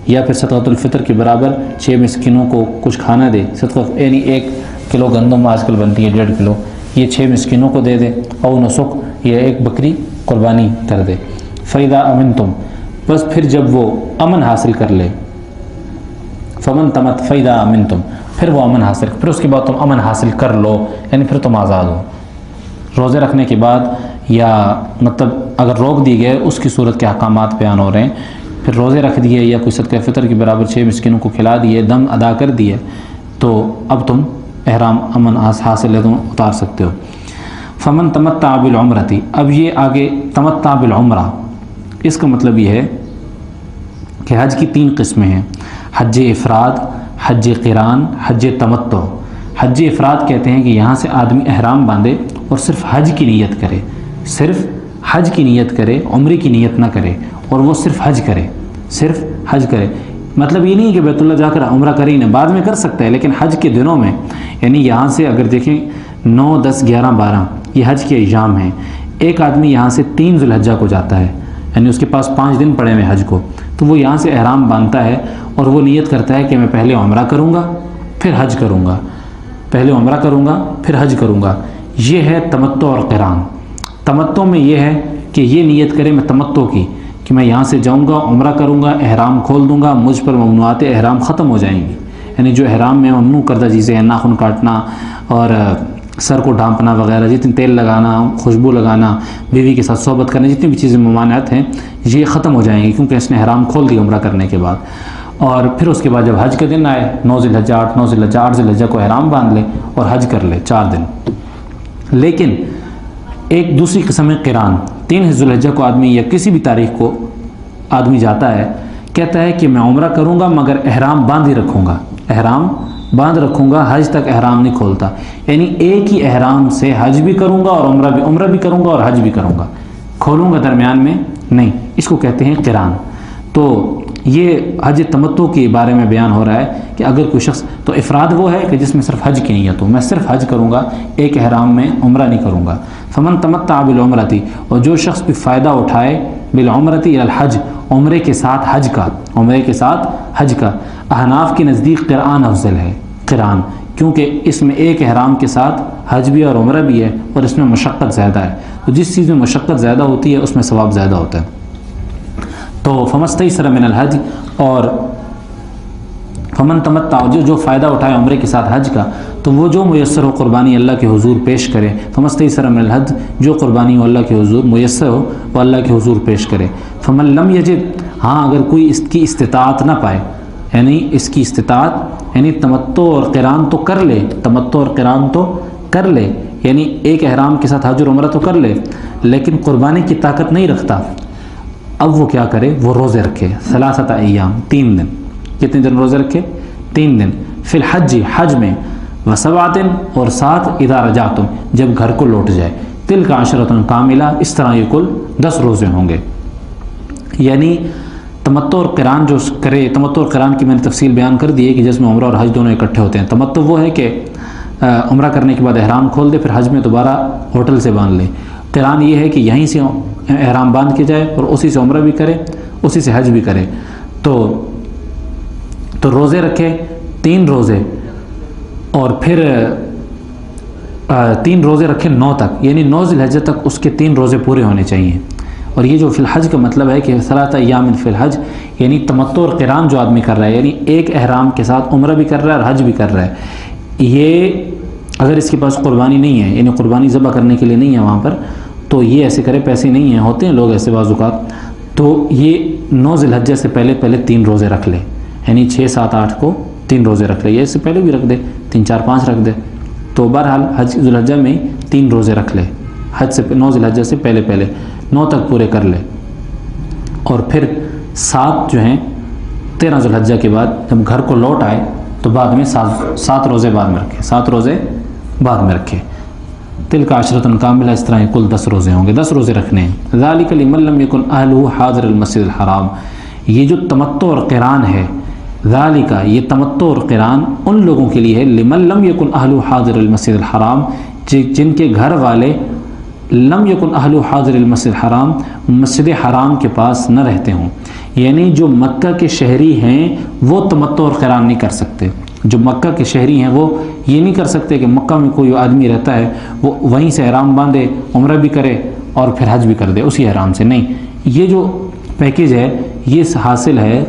یا پھر صدقۃ الفطر کے برابر 6 مسکینوں کو کچھ کھانا دے، صدقہ یعنی 1 کلو گندم آج کل بنتی ہے 1.5 کلو، یہ 6 مسکینوں کو دے دے، او نسک، یہ 1 بکری قربانی کر دے۔ فَإِذَا أَمِنْتُمْ، بس پھر جب وہ امن حاصل کر لے، فَمَنْ تَمَتْ فَإِذَا أَمِنْتُمْ، پھر وہ امن حاصل، پھر اس کے بعد تم امن حاصل کر لو، یعنی پھر تم آزاد ہو۔ روزے رکھنے کے بعد، یا مطلب اگر روک دیے گئے اس کی صورت کے احکامات بیان ہو رہے ہیں، پھر روزے رکھ دیے، یا کوئی صدقہ فطر کے برابر 6 مسکینوں کو کھلا دیے، دم ادا کر دیے، تو اب تم احرام امن حاصل ہے، تم اتار سکتے ہو۔ فمن تمتع بالعمرۃ، اب یہ آگے تمتع بالعمرہ، اس کا مطلب یہ ہے کہ حج کی 3 قسمیں ہیں، حج افراد، حج قران، حج تمتع۔ حج افراد کہتے ہیں کہ یہاں سے آدمی احرام باندھے اور صرف حج کی نیت کرے، صرف حج کی نیت کرے، عمرے کی نیت نہ کرے، اور وہ صرف حج کرے، صرف حج کرے۔ مطلب یہ نہیں کہ بیت اللہ جا کر عمرہ کرے ہی نہ، بعد میں کر سکتا ہے، لیکن حج کے دنوں میں، یعنی یہاں سے اگر دیکھیں 9، 10، 11، 12 یہ حج کے ایام ہیں، ایک آدمی یہاں سے 3 ذو الحجہ کو جاتا ہے، یعنی اس کے پاس 5 دن پڑے ہوئے حج کو، تو وہ یہاں سے احرام باندھتا ہے اور وہ نیت کرتا ہے کہ میں پہلے عمرہ کروں گا پھر حج کروں گا، پہلے عمرہ کروں گا پھر حج کروں گا۔ یہ ہے تمتع اور قران۔ تمتع میں یہ ہے کہ یہ نیت کرے میں تمتع کی، کہ میں یہاں سے جاؤں گا، عمرہ کروں گا، احرام کھول دوں گا، مجھ پر ممنوعات احرام ختم ہو جائیں گی، یعنی جو احرام میں ممنوع کردہ چیزیں ہیں، ناخن کاٹنا اور سر کو ڈھانپنا وغیرہ، جتنی تیل لگانا، خوشبو لگانا، بیوی کے ساتھ صحبت کرنا، جتنی بھی چیزیں ممانعت ہیں یہ ختم ہو جائیں گی، کیونکہ اس نے احرام کھول دیا عمرہ کرنے کے بعد۔ اور پھر اس کے بعد جب حج کے دن آئے، 9 ذی الحجہ، 8 ذی الحجہ، 8 ذی الحجہ کو احرام باندھ لے اور حج کر لے 4 دن۔ لیکن ایک دوسری قسم ہے قران۔ 3 ذی الحجہ کو آدمی یا کسی بھی تاریخ کو آدمی جاتا ہے، کہتا ہے کہ میں عمرہ کروں گا مگر احرام باندھ ہی رکھوں گا، احرام باندھ رکھوں گا، حج تک احرام نہیں کھولتا، یعنی ایک ہی احرام سے حج بھی کروں گا اور عمرہ بھی کروں گا اور حج بھی کروں گا، کھولوں گا درمیان میں نہیں، اس کو کہتے ہیں قران۔ تو یہ حج تمتع کے بارے میں بیان ہو رہا ہے کہ اگر کوئی شخص، تو افراد وہ ہے کہ جس میں صرف حج کی نیت ہو، میں صرف حج کروں گا، ایک احرام میں عمرہ نہیں کروں گا۔ فمن تمتع بالعمرۃ، اور جو شخص بھی فائدہ اٹھائے بالعمرۃ الی الحج، عمرے کے ساتھ حج کا، عمرے کے ساتھ حج کا۔ احناف کے نزدیک قران افضل ہے، قران، کیونکہ اس میں ایک احرام کے ساتھ حج بھی اور عمرہ بھی ہے، اور اس میں مشقت زیادہ ہے، تو جس چیز میں مشقت زیادہ ہوتی ہے اس میں ثواب زیادہ ہوتا ہے۔ تو فمستیسر من الحج، اور فمن تمتع، جو فائدہ اٹھائے عمرے کے ساتھ حج کا، تو وہ جو میسر ہو قربانی اللہ کے حضور پیش کرے۔ فمستیسر من الحج، جو قربانی ہو اللہ کے حضور میسر ہو وہ اللہ کے حضور پیش کرے۔ فمن لم یجد، ہاں اگر کوئی اس کی استطاعت نہ پائے، یعنی اس کی استطاعت، یعنی تمتع اور قران تو کر لے، تمتع اور قران تو کر لے، یعنی ایک احرام کے ساتھ حج اور عمرہ تو کر لے، لیکن قربانی کی طاقت نہیں رکھتا، اب وہ کیا کرے؟ وہ روزے رکھے، 3 ایام، 3 دن۔ کتنے دن روزے رکھے؟ 3 دن۔ فی الحج، حج میں، و7، اور 7 اذا رجعتم، جب گھر کو لوٹ جائے، تلک عشرۃ کاملہ، اس طرح یہ کل 10 روزے ہوں گے۔ یعنی تمتع اور قران جو کرے، تمتع اور قران کی میں نے تفصیل بیان کر دی ہے کہ جس میں عمرہ اور حج دونوں اکٹھے ہوتے ہیں۔ تمتع وہ ہے کہ عمرہ کرنے کے بعد احرام کھول دے، پھر حج میں دوبارہ ہوٹل سے باندھ لے۔ قران یہ ہے کہ یہیں سے احرام باندھ کے جائے اور اسی سے عمرہ بھی کرے، اسی سے حج بھی کرے۔ تو روزے رکھے 3 روزے، اور پھر 3 روزے رکھے 9 تک، یعنی 9 ذی الحجہ تک اس کے 3 روزے پورے ہونے چاہیے۔ اور یہ جو فی الحج کا مطلب ہے کہ 3 ایام فی الحج، یعنی تمتع اور قران جو آدمی کر رہا ہے، یعنی ایک احرام کے ساتھ عمرہ بھی کر رہا ہے اور حج بھی کر رہا ہے، یہ اگر اس کے پاس قربانی نہیں ہے، یعنی قربانی ذبح کرنے کے لیے نہیں ہے وہاں پر، تو یہ ایسے کرے، پیسے نہیں ہیں، ہوتے ہیں لوگ ایسے بعض اوقات، تو یہ 9 ذی الحجہ سے پہلے 3 روزے رکھ لے، یعنی 6، 7، 8 کو 3 روزے رکھ لے، یا اس سے پہلے بھی رکھ دے، 3، 4، 5 رکھ دے، تو بہرحال حج ذی الحجہ میں 3 روزے رکھ لے، حج سے 9 ذی الحجہ سے پہلے 9 تک پورے کر لے، اور پھر 7 جو ہیں 13 ذی الحجہ کے بعد جب گھر کو لوٹ آئے تو بعد میں 7 روزے بعد میں رکھے، 7 روزے بعد میں رکھے۔ تلک عشرۃ کاملہ، اس طرح کل 10 روزے ہوں گے، 10 روزے رکھنے ہیں۔ ذالک لمن لم یکن اہلہ حاضر المسجد الحرام، یہ جو تمتع اور قران ہے، ذالک، یہ تمتع اور قران ان لوگوں کے لیے ہے، لمن لم یکن اہلہ حاضر المسجد الحرام، جن کے گھر والے لم یکن اہلہ حاضر المسجد الحرام، مسجد حرام کے پاس نہ رہتے ہوں، یعنی جو مکہ کے شہری ہیں وہ تمتع اور قران نہیں کر سکتے۔ جو مکہ کے شہری ہیں وہ یہ نہیں کر سکتے کہ مکہ میں کوئی آدمی رہتا ہے وہ وہیں سے احرام باندھے، عمرہ بھی کرے اور پھر حج بھی کر دے اسی احرام سے، نہیں، یہ جو پیکیج ہے یہ حاصل ہے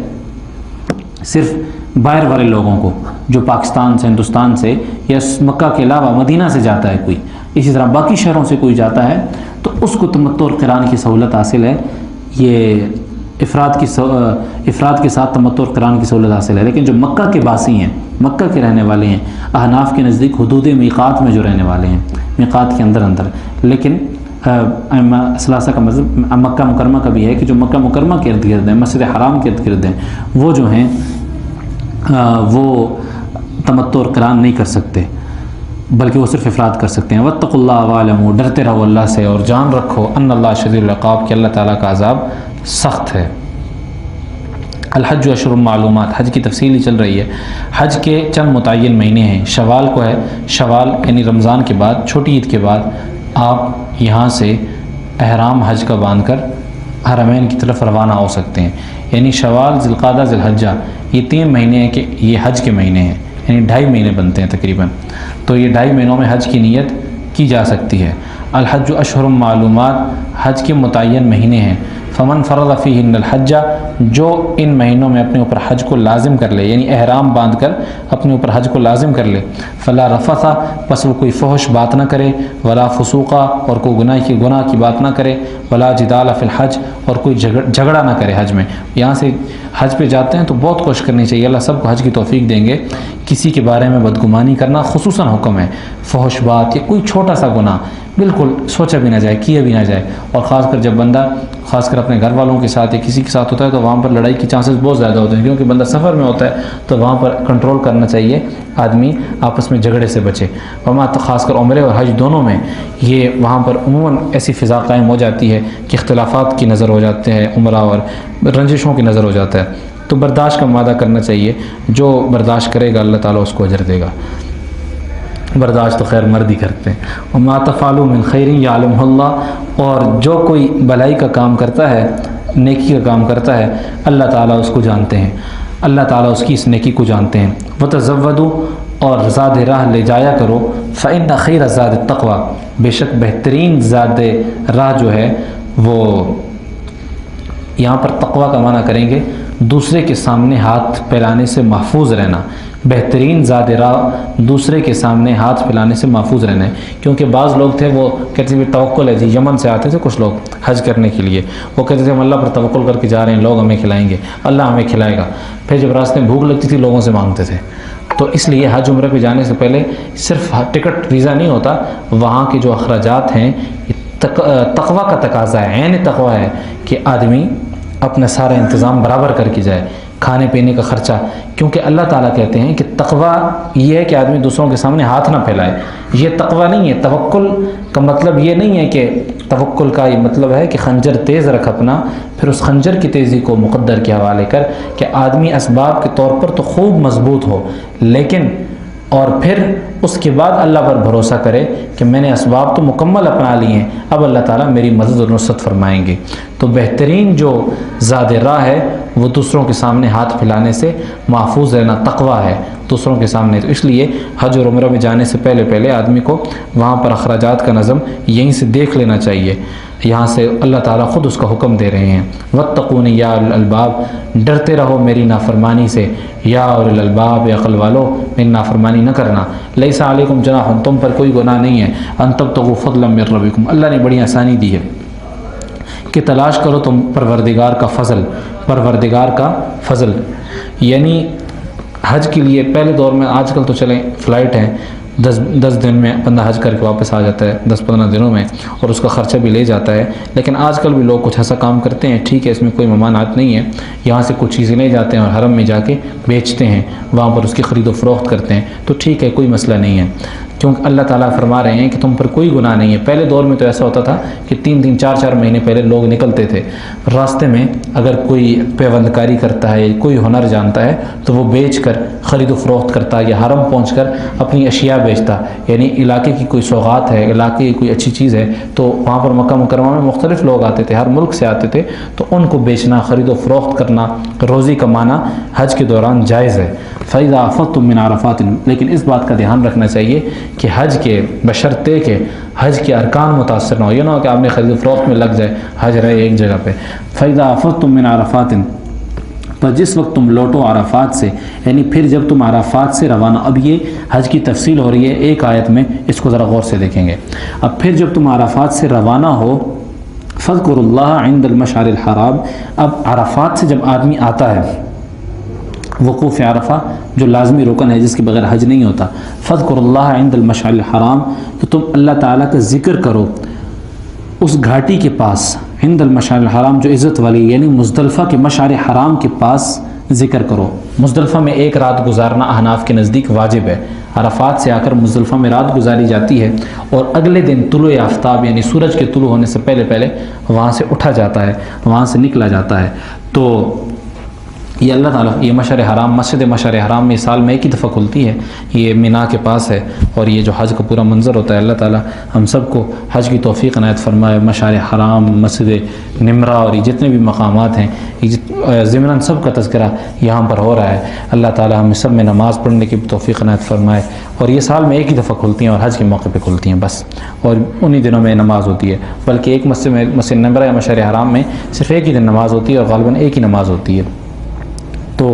صرف باہر والے لوگوں کو، جو پاکستان سے، ہندوستان سے، یا مکہ کے علاوہ مدینہ سے جاتا ہے کوئی، اسی طرح باقی شہروں سے کوئی جاتا ہے تو اس کو تمتع اور قران کی سہولت حاصل ہے۔ یہ افراد کے ساتھ تمتع اور قران کی سہولت حاصل ہے، لیکن جو مکہ کے باسی ہیں، مکہ کے رہنے والے ہیں، احناف کے نزدیک حدود میقات میں جو رہنے والے ہیں، میقات کے اندر، لیکن ثلاثہ کا مذہب مکہ مکرمہ کا بھی ہے کہ جو مکہ مکرمہ کے ارد گرد ہیں، مسجد حرام کے ارد گرد ہیں، وہ جو ہیں وہ تمتع اور قران نہیں کر سکتے، بلکہ وہ صرف افراد کر سکتے ہیں۔ واتقوا اللہ واعلموا، ڈرتے رہو اللہ سے اور جان رکھو ان اللہ شدید العقاب، کہ اللہ تعالیٰ کا عذاب سخت ہے۔ الحج اشہر معلومات، حج کی تفصیل ہی چل رہی ہے۔ حج کے چند متعین مہینے ہیں، شوال کو ہے، شوال یعنی رمضان کے بعد، چھوٹی عید کے بعد آپ یہاں سے احرام حج کا باندھ کر حرمین کی طرف روانہ ہو سکتے ہیں، یعنی شوال، ذی القعدہ، ذی الحجہ، یہ 3 مہینے ہیں کہ یہ حج کے مہینے ہیں، یعنی 2.5 مہینے بنتے ہیں تقریباً، تو یہ 2.5 مہینوں میں حج کی نیت کی جا سکتی ہے۔ الحج اشہر معلومات، حج کے متعین مہینے ہیں۔ فمن فرض فیہن الحج، جو ان مہینوں میں اپنے اوپر حج کو لازم کر لے، یعنی احرام باندھ کر اپنے اوپر حج کو لازم کر لے، فلا رفث، پس وہ کوئی فحش بات نہ کرے، ولا فسوق، اور کوئی گناہ کی بات نہ کرے، ولا جدال فی الحج، اور کوئی جھگڑا نہ کرے حج میں۔ یہاں سے حج پہ جاتے ہیں تو بہت کوشش کرنی چاہیے، اللہ سب کو حج کی توفیق دیں گے، کسی کے بارے میں بدگمانی کرنا خصوصاً حکم ہے، فحش بات یا کوئی چھوٹا سا گناہ بالکل سوچا بھی نہ جائے، کیا بھی نہ جائے، اور خاص کر جب بندہ خاص کر اپنے گھر والوں کے ساتھ یا کسی کے ساتھ ہوتا ہے تو وہاں پر لڑائی کے چانسز بہت زیادہ ہوتے ہیں، کیونکہ بندہ سفر میں ہوتا ہے تو وہاں پر کنٹرول کرنا چاہیے، آدمی آپس میں جھگڑے سے بچے۔ وہاں تو خاص کر عمرے اور حج دونوں میں یہ وہاں پر عموماً ایسی فضا قائم ہو جاتی ہے کہ اختلافات کی نظر ہو جاتے ہیں، عمرہ اور رنجشوں کی نظر ہو جاتا ہے، تو برداشت کا مادہ کرنا چاہیے، جو برداشت کرے گا اللہ تعالیٰ اس کو اجر دے گا، برداشت تو خیر مرد ہی کرتے ہیں۔ وما تفعلوا من خیر یعلمہ اللہ، اور جو کوئی بھلائی کا کام کرتا ہے، نیکی کا کام کرتا ہے، اللہ تعالیٰ اس کو جانتے ہیں، اللہ تعالیٰ اس کی اس نیکی کو جانتے ہیں۔ وتزودوا، اور زاد راہ لے جایا کرو، فإن خیر زاد التقوی، بے شک بہترین زاد راہ جو ہے وہ یہاں پر تقوی کا معنی کریں گے دوسرے کے سامنے ہاتھ پھیلانے سے محفوظ رہنا، بہترین زاد راہ دوسرے کے سامنے ہاتھ پھیلانے سے محفوظ رہنا ہے، کیونکہ بعض لوگ تھے وہ کہتے تھے توکل ہے جی، یمن سے آتے تھے کچھ لوگ حج کرنے کے لیے، وہ کہتے تھے ہم اللہ پر توکل کر کے جا رہے ہیں، لوگ ہمیں کھلائیں گے، اللہ ہمیں کھلائے گا، پھر جب راستے میں بھوک لگتی تھی لوگوں سے مانگتے تھے۔ تو اس لیے حج عمرہ پہ جانے سے پہلے صرف ٹکٹ ویزا نہیں ہوتا، وہاں کے جو اخراجات ہیں تقوی کا تقاضا ہے، عین تقوی ہے کہ آدمی اپنا سارا انتظام برابر کر کے جائے، کھانے پینے کا خرچہ، کیونکہ اللہ تعالیٰ کہتے ہیں کہ تقوی یہ ہے کہ آدمی دوسروں کے سامنے ہاتھ نہ پھیلائے، یہ تقوی نہیں ہے۔ توکل کا مطلب یہ نہیں ہے کہ توکل کا یہ مطلب ہے کہ خنجر تیز رکھ اپنا، پھر اس خنجر کی تیزی کو مقدر کے حوالے کر کہ آدمی اسباب کے طور پر تو خوب مضبوط ہو، لیکن اور پھر اس کے بعد اللہ پر بھروسہ کرے کہ میں نے اسباب تو مکمل اپنا لیے ہیں، اب اللہ تعالیٰ میری مدد اور نصرت فرمائیں گے۔ تو بہترین جو زاد راہ ہے وہ دوسروں کے سامنے ہاتھ پھیلانے سے محفوظ رہنا تقوی ہے دوسروں کے سامنے۔ تو اس لیے حج اور عمرہ میں جانے سے پہلے آدمی کو وہاں پر اخراجات کا نظم یہیں سے دیکھ لینا چاہیے، یہاں سے اللہ تعالیٰ خود اس کا حکم دے رہے ہیں۔ واتقون یا اولی الالباب، ڈرتے رہو میری نافرمانی سے، یا اولی الالباب، عقل والو میری نافرمانی نہ کرنا۔ لیس علیکم جناح، تم پر کوئی گناہ نہیں ہے، ان تبتغوا فضلا من ربکم، اللہ نے بڑی آسانی دی ہے کہ تلاش کرو تم پروردگار کا فضل، یعنی حج کے لیے پہلے دور میں، آج کل تو چلیں فلائٹ ہیں، 10 دن میں بندہ حج کر کے واپس آ جاتا ہے، 10-15 دنوں میں، اور اس کا خرچہ بھی لے جاتا ہے، لیکن آج کل بھی لوگ کچھ ایسا کام کرتے ہیں، ٹھیک ہے اس میں کوئی ممانعت نہیں ہے، یہاں سے کچھ چیزیں لے جاتے ہیں اور حرم میں جا کے بیچتے ہیں، وہاں پر اس کی خرید و فروخت کرتے ہیں، تو ٹھیک ہے کوئی مسئلہ نہیں ہے، کیونکہ اللہ تعالیٰ فرما رہے ہیں کہ تم پر کوئی گناہ نہیں ہے۔ پہلے دور میں تو ایسا ہوتا تھا کہ 3 4 مہینے پہلے لوگ نکلتے تھے، راستے میں اگر کوئی پیوند کاری کرتا ہے، کوئی ہنر جانتا ہے تو وہ بیچ کر خرید و فروخت کرتا، یا حرم پہنچ کر اپنی اشیاء بیچتا، یعنی علاقے کی کوئی سوغات ہے، علاقے کی کوئی اچھی چیز ہے، تو وہاں پر مکہ مکرمہ میں مختلف لوگ آتے تھے، ہر ملک سے آتے تھے، تو ان کو بیچنا، خرید و فروخت کرنا، روزی کمانا حج کے دوران جائز ہے۔ فَإِذَا أَفَضْتُم مِّنْ عَرَفَاتٍ، لیکن اس بات کا دھیان رکھنا چاہیے کہ حج کے بشرطے کہ حج کے ارکان متاثر نہ ہو، یہ نہ ہو کہ آپ نے خرید و فروخت میں لگ جائے، حج رہے ایک جگہ پہ۔ فَإِذَا أَفَضْتُم مِّنْ عَرَفَاتٍ، پر جس وقت تم لوٹو عرفات سے، یعنی پھر جب تم عرفات سے روانہ، اب یہ حج کی تفصیل ہو رہی ہے ایک آیت میں، اس کو ذرا غور سے دیکھیں گے۔ اب پھر جب تم عرفات سے روانہ ہو، فذکر اللہ عند المشعر الحرام. اب عرفات سے جب آدمی آتا ہے، وقوف عرفہ جو لازمی رکن ہے جس کے بغیر حج نہیں ہوتا، فذکر اللہ عند المشعر الحرام، تو تم اللہ تعالیٰ کا ذکر کرو اس گھاٹی کے پاس، عند المشعر الحرام جو عزت والی، یعنی مزدلفہ کے مشعر حرام کے پاس ذکر کرو. مزدلفہ میں ایک رات گزارنا احناف کے نزدیک واجب ہے. عرفات سے آ کر مزدلفہ میں رات گزاری جاتی ہے اور اگلے دن طلوع آفتاب یعنی سورج کے طلوع ہونے سے پہلے وہاں سے اٹھا جاتا ہے، وہاں سے نکلا جاتا ہے. تو یہ اللہ تعالیٰ یہ مشعر حرام، مسجد مشعر حرام میں سال میں ایک ہی دفعہ کھلتی ہے، یہ مینا کے پاس ہے، اور یہ جو حج کا پورا منظر ہوتا ہے، اللہ تعالیٰ ہم سب کو حج کی توفیق عنایت فرمائے. مشعر حرام، مسجد نمرہ اور یہ جتنے بھی مقامات ہیں، ضمناً سب کا تذکرہ یہاں پر ہو رہا ہے. اللہ تعالیٰ ہم سب میں نماز پڑھنے کی توفیق عنایت فرمائے. اور یہ سال میں ایک ہی دفعہ کھلتی ہیں اور حج کے موقع پہ کھلتی ہیں بس، اور انہی دنوں میں نماز ہوتی ہے. بلکہ ایک مسجد نمرہ یا مشعر حرام میں صرف ایک ہی دن نماز ہوتی ہے اور غالباً ایک ہی نماز ہوتی ہے. تو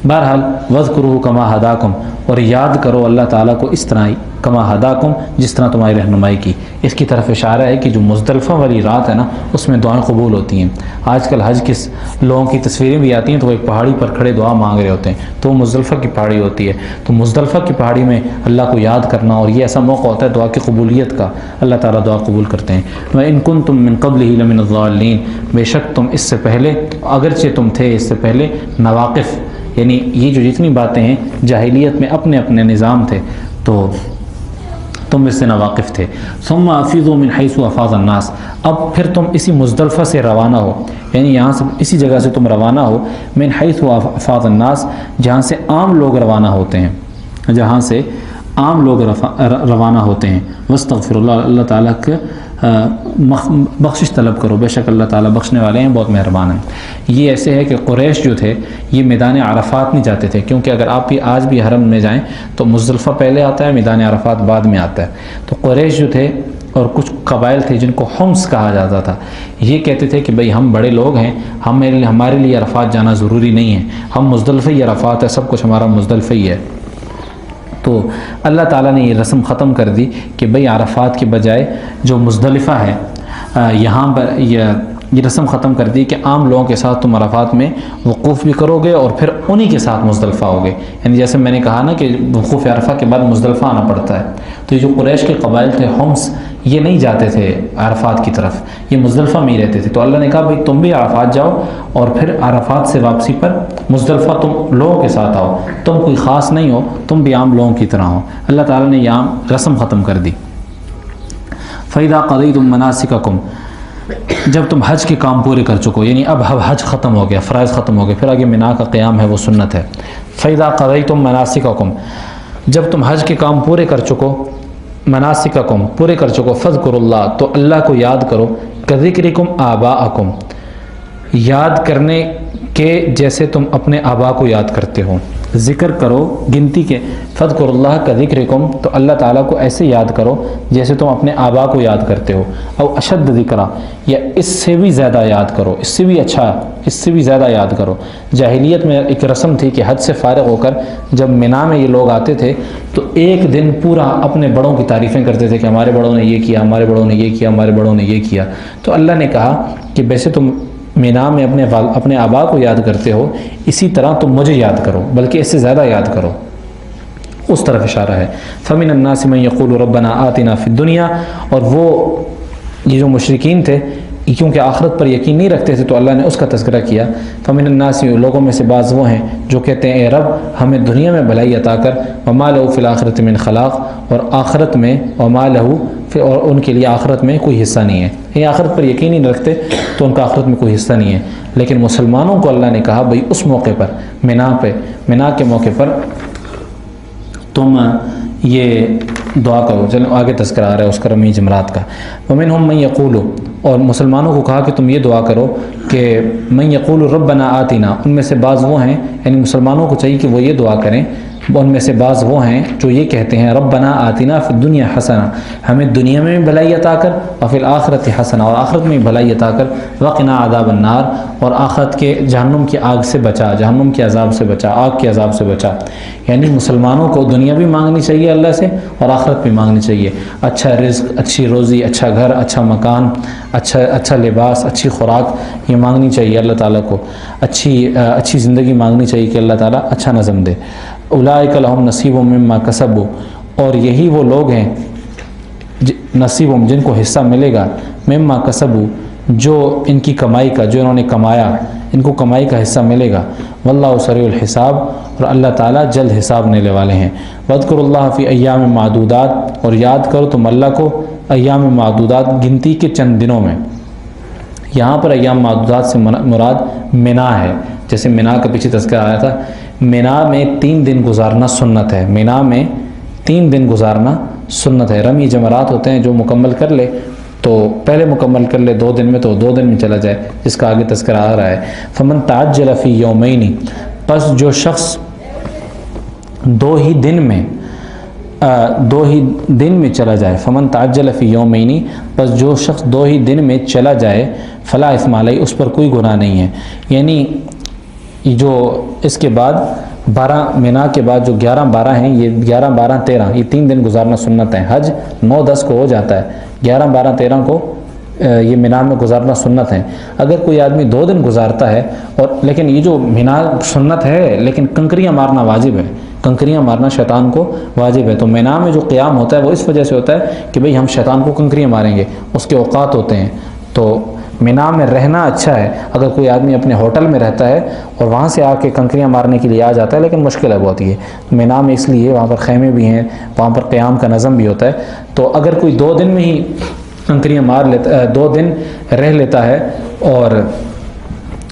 بہرحال وذکروا کما ہداکم، اور یاد کرو اللہ تعالیٰ کو اس طرح کما ہداکم جس طرح تمہاری رہنمائی کی. اس کی طرف اشارہ ہے کہ جو مزدلفہ والی رات ہے نا، اس میں دعائیں قبول ہوتی ہیں. آج کل حج کے لوگوں کی تصویریں بھی آتی ہیں تو وہ ایک پہاڑی پر کھڑے دعا مانگ رہے ہوتے ہیں، تو وہ مزدلفہ کی پہاڑی ہوتی ہے. تو مزدلفہ کی پہاڑی میں اللہ کو یاد کرنا، اور یہ ایسا موقع ہوتا ہے دعا کی قبولیت کا، اللہ تعالیٰ دعا قبول کرتے ہیں. وَإِن كُنتُم مِّن قَبْلِهِ لَمِنَ الضَّالِّينَ، بے شک تم اس سے پہلے، اگرچہ تم تھے اس سے پہلے نواقف، یعنی یہ جو جتنی باتیں ہیں جاہلیت میں اپنے اپنے نظام تھے تو تم اس سے ناواقف تھے. ثم افیضوا من حیث افاض الناس، اب پھر تم اسی مزدلفہ سے روانہ ہو، یعنی یہاں سے اسی جگہ سے تم روانہ ہو، من حیث افاض الناس، جہاں سے عام لوگ روانہ ہوتے ہیں، جہاں سے عام لوگ روانہ ہوتے ہیں. واستغفر اللہ، اللہ تعالیٰ کے بخشش طلب کرو، بے شک اللہ تعالیٰ بخشنے والے ہیں، بہت مہربان ہیں. یہ ایسے ہے کہ قریش جو تھے یہ میدان عرفات نہیں جاتے تھے، کیونکہ اگر آپ بھی آج بھی حرم میں جائیں تو مزدلفہ پہلے آتا ہے، میدان عرفات بعد میں آتا ہے. تو قریش جو تھے اور کچھ قبائل تھے جن کو حمص کہا جاتا تھا، یہ کہتے تھے کہ بھئی ہم بڑے لوگ ہیں، ہمارے لیے عرفات جانا ضروری نہیں ہے، ہم مزدلفہ ہی عرفات ہے، سب کچھ ہمارا مزدلفہ ہی ہے. تو اللہ تعالیٰ نے یہ رسم ختم کر دی کہ بھئی عرفات کے بجائے جو مزدلفہ ہے یہاں پر یہ رسم ختم کر دی کہ عام لوگوں کے ساتھ تم عرفات میں وقوف بھی کرو گے اور پھر انہی کے ساتھ مزدلفہ ہوگے. یعنی جیسے میں نے کہا نا کہ وقوف عرفہ کے بعد مزدلفہ آنا پڑتا ہے، تو یہ جو قریش کے قبائل تھے حمص، یہ نہیں جاتے تھے عرفات کی طرف، یہ مزدلفہ میں ہی رہتے تھے. تو اللہ نے کہا بھئی تم بھی عرفات جاؤ اور پھر عرفات سے واپسی پر مزدلفہ تم لوگوں کے ساتھ آؤ، تم کوئی خاص نہیں ہو، تم بھی عام لوگوں کی طرح ہو. اللہ تعالیٰ نے یہ عام رسم ختم کر دی. فَإِذَا قَضَيْتُم مَّنَاسِكَكُمْ، جب تم حج کے کام پورے کر چکو، یعنی اب حج ختم ہو گیا، فرائض ختم ہو گئے، پھر آگے مینا کا قیام ہے، وہ سنت ہے. فَإِذَا قَضَيْتُم مَّنَاسِكَكُمْ، جب تم حج کے کام پورے کر چکو، مناسککم پورے کر چکو، فذکروا اللہ، تو اللہ کو یاد کرو، کذکرکم آباءکم، یاد کرنے کے جیسے تم اپنے آبا کو یاد کرتے ہو. ذکر کرو گنتی کے، فذکر اللہ کا ذکرکم، تو اللہ تعالیٰ کو ایسے یاد کرو جیسے تم اپنے آبا کو یاد کرتے ہو. او اشد ذکرہ، یا اس سے بھی زیادہ یاد کرو، اس سے بھی اچھا، اس سے بھی زیادہ یاد کرو. جاہلیت میں ایک رسم تھی کہ حج سے فارغ ہو کر جب مینا میں یہ لوگ آتے تھے تو ایک دن پورا اپنے بڑوں کی تعریفیں کرتے تھے کہ ہمارے بڑوں نے یہ کیا، ہمارے بڑوں نے یہ کیا، ہمارے بڑوں نے یہ کیا. تو اللہ نے کہا کہ ویسے تم مینا میں اپنے آبا کو یاد کرتے ہو، اسی طرح تم مجھے یاد کرو، بلکہ اس سے زیادہ یاد کرو. اس طرف اشارہ ہے. فَمِنَ النَّاسِ مَن يَقُولُ رَبَّنَا آتِنَا فِي الدُّنْيَا، اور وہ یہ جو مشرکین تھے کیونکہ آخرت پر یقین نہیں رکھتے تھے تو اللہ نے اس کا تذکرہ کیا. فَمِنَ النَّاسِ، لوگوں میں سے بعض وہ ہیں جو کہتے ہیں اے رب ہمیں دنیا میں بھلائی عطا کر، وَمَا لَهُ فِي الْآخِرَةِ مِنْ خَلَاقٍ، اور آخرت میں وَمَا لَهُ، اور ان کے لیے آخرت میں کوئی حصہ نہیں ہے. یہ آخرت پر یقین ہی نہیں رکھتے تو ان کا آخرت میں کوئی حصہ نہیں ہے. لیکن مسلمانوں کو اللہ نے کہا بھئی اس موقع پر مینا کے موقع پر تم یہ دعا کرو. چلو آگے تذکرہ آ رہا ہے اس کا رمی جمرات کا. وَمِنْهُم مَن يَقُولُ، اور مسلمانوں کو کہا کہ تم یہ دعا کرو کہ من یقول ربنا آتنا، ان میں سے بعض وہ ہیں، یعنی مسلمانوں کو چاہیے کہ وہ یہ دعا کریں ان میں سے بعض وہ ہیں جو یہ کہتے ہیں ربنا آتنا فی الدنیا حسنہ، ہمیں دنیا میں بھی بھلائی عطا کر، اور فی الآخرت حسنہ، اور آخرت میں بھی بھلائی عطا کر، وقنا عذاب النار، اور آخرت کے جہنم کی آگ سے بچا، جہنم کے عذاب سے بچا، آگ کے عذاب سے بچا۔ یعنی مسلمانوں کو دنیا بھی مانگنی چاہیے اللہ سے، اور آخرت بھی مانگنی چاہیے، اچھا رزق، اچھی روزی، اچھا گھر، اچھا مکان، اچھا لباس، اچھی خوراک، یہ مانگنی چاہیے اللہ تعالیٰ کو، اچھی زندگی مانگنی چاہیے کہ اللہ تعالیٰ اچھا نظم دے۔ اولئک لہم نصیب مما کسبوا، اور یہی وہ لوگ ہیں نصیب، جن کو حصہ ملے گا، مما کسبوا، جو ان کی کمائی کا، جو انہوں نے کمایا، ان کو کمائی کا حصہ ملے گا۔ واللہ سریع الحساب، اور اللہ تعالیٰ جلد حساب لینے والے ہیں۔ واذکروا اللہ فی ایام معدودات، اور یاد کرو تم اللہ کو ایام معدودات، گنتی کے چند دنوں میں۔ یہاں پر ایام معدودات سے مراد منا ہے، جیسے منا کا پیچھے تذکرہ آیا تھا، منا میں 3 دن گزارنا سنت ہے، منا میں 3 دن گزارنا سنت ہے۔ رمی جمرات ہوتے ہیں، جو مکمل کر لے تو پہلے مکمل کر لے 2 دن میں، تو 2 دن میں چلا جائے، جس کا آگے تذکرہ آ رہا ہے۔ فمن تعجل فی یومین، پس جو شخص 2 ہی دن میں چلا جائے، فمن تعجل فی یومین، پس جو شخص 2 ہی دن میں چلا جائے، فلا اثم علیہ، اس پر کوئی گناہ نہیں ہے۔ یعنی جو اس کے بعد 12 منا کے بعد جو 11 12 ہیں، یہ 11 12 13 یہ 3 دن گزارنا سنت ہے۔ حج 9 10 کو ہو جاتا ہے، 11 12 13 کو یہ منا میں گزارنا سنت ہے۔ اگر کوئی آدمی 2 دن گزارتا ہے، اور لیکن یہ جو منا سنت ہے، لیکن کنکریاں مارنا واجب ہے، کنکریاں مارنا شیطان کو واجب ہے۔ تو منا میں جو قیام ہوتا ہے وہ اس وجہ سے ہوتا ہے کہ بھئی ہم شیطان کو کنکریاں ماریں گے، اس کے اوقات ہوتے ہیں۔ تو منا میں رہنا اچھا ہے۔ اگر کوئی آدمی اپنے ہوٹل میں رہتا ہے اور وہاں سے آ کے کنکریاں مارنے کے لیے آ جاتا ہے، لیکن مشکل ہے بہت یہ منا میں، اس لیے وہاں پر خیمے بھی ہیں، وہاں پر قیام کا نظم بھی ہوتا ہے۔ تو اگر کوئی 2 دن میں ہی کنکریاں مار لیتا ہے، 2 دن رہ لیتا ہے اور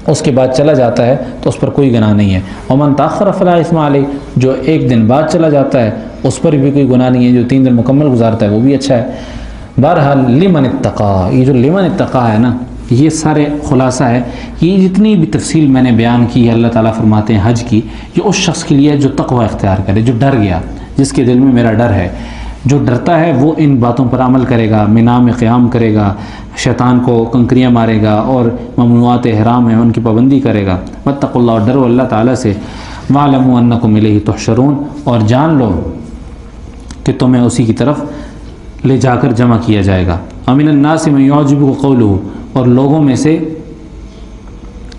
اس کے بعد چلا جاتا ہے، تو اس پر کوئی گناہ نہیں ہے۔ ومن تاخر فلا اثم علیہ، جو 1 دن بعد چلا جاتا ہے اس پر بھی کوئی گناہ نہیں ہے، جو 3 دن مکمل گزارتا ہے وہ بھی اچھا ہے۔ بہرحال لمن اتقا، یہ جو لمن اتقا ہے نا، یہ سارے خلاصہ ہے، یہ جتنی بھی تفصیل میں نے بیان کی ہے، اللہ تعالیٰ فرماتے ہیں حج کی، یہ اس شخص کے لیے جو تقوی اختیار کرے، جو ڈر گیا، جس کے دل میں میرا ڈر ہے، جو ڈرتا ہے وہ ان باتوں پر عمل کرے گا، منا میں قیام کرے گا، شیطان کو کنکریاں مارے گا، اور ممنوعات احرام ہیں ان کی پابندی کرے گا۔ واتقوا اللہ، اور ڈرو اللہ تعالیٰ سے۔ واعلموا انکم الیہ تحشرون، اور جان لو کہ تمہیں اسی کی طرف لے جا کر جمع کیا جائے گا۔ ومن الناس من یعجبک قولہ، اور لوگوں میں سے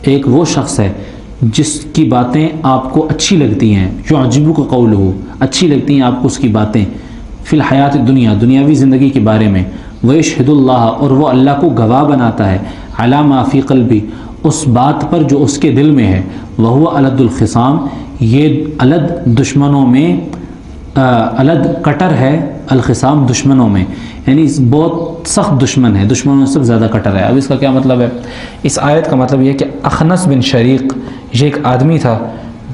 ایک وہ شخص ہے جس کی باتیں آپ کو اچھی لگتی ہیں، یعجبک قولہ، اچھی لگتی ہیں آپ کو اس کی باتیں، فی الحیات الدنیا، دنیاوی زندگی کے بارے میں، ویشہد اللہ، اور وہ اللہ کو گواہ بناتا ہے، علی ما فی قلبی، اس بات پر جو اس کے دل میں ہے، وہو الد الخصام، یہ الد دشمنوں میں، الد کٹر ہے، الخصام دشمنوں میں، یعنی بہت سخت دشمن ہے، دشمنوں میں سب زیادہ کٹر ہے۔ اب اس کا کیا مطلب ہے؟ اس آیت کا مطلب یہ ہے کہ اخنس بن شریق، یہ ایک آدمی تھا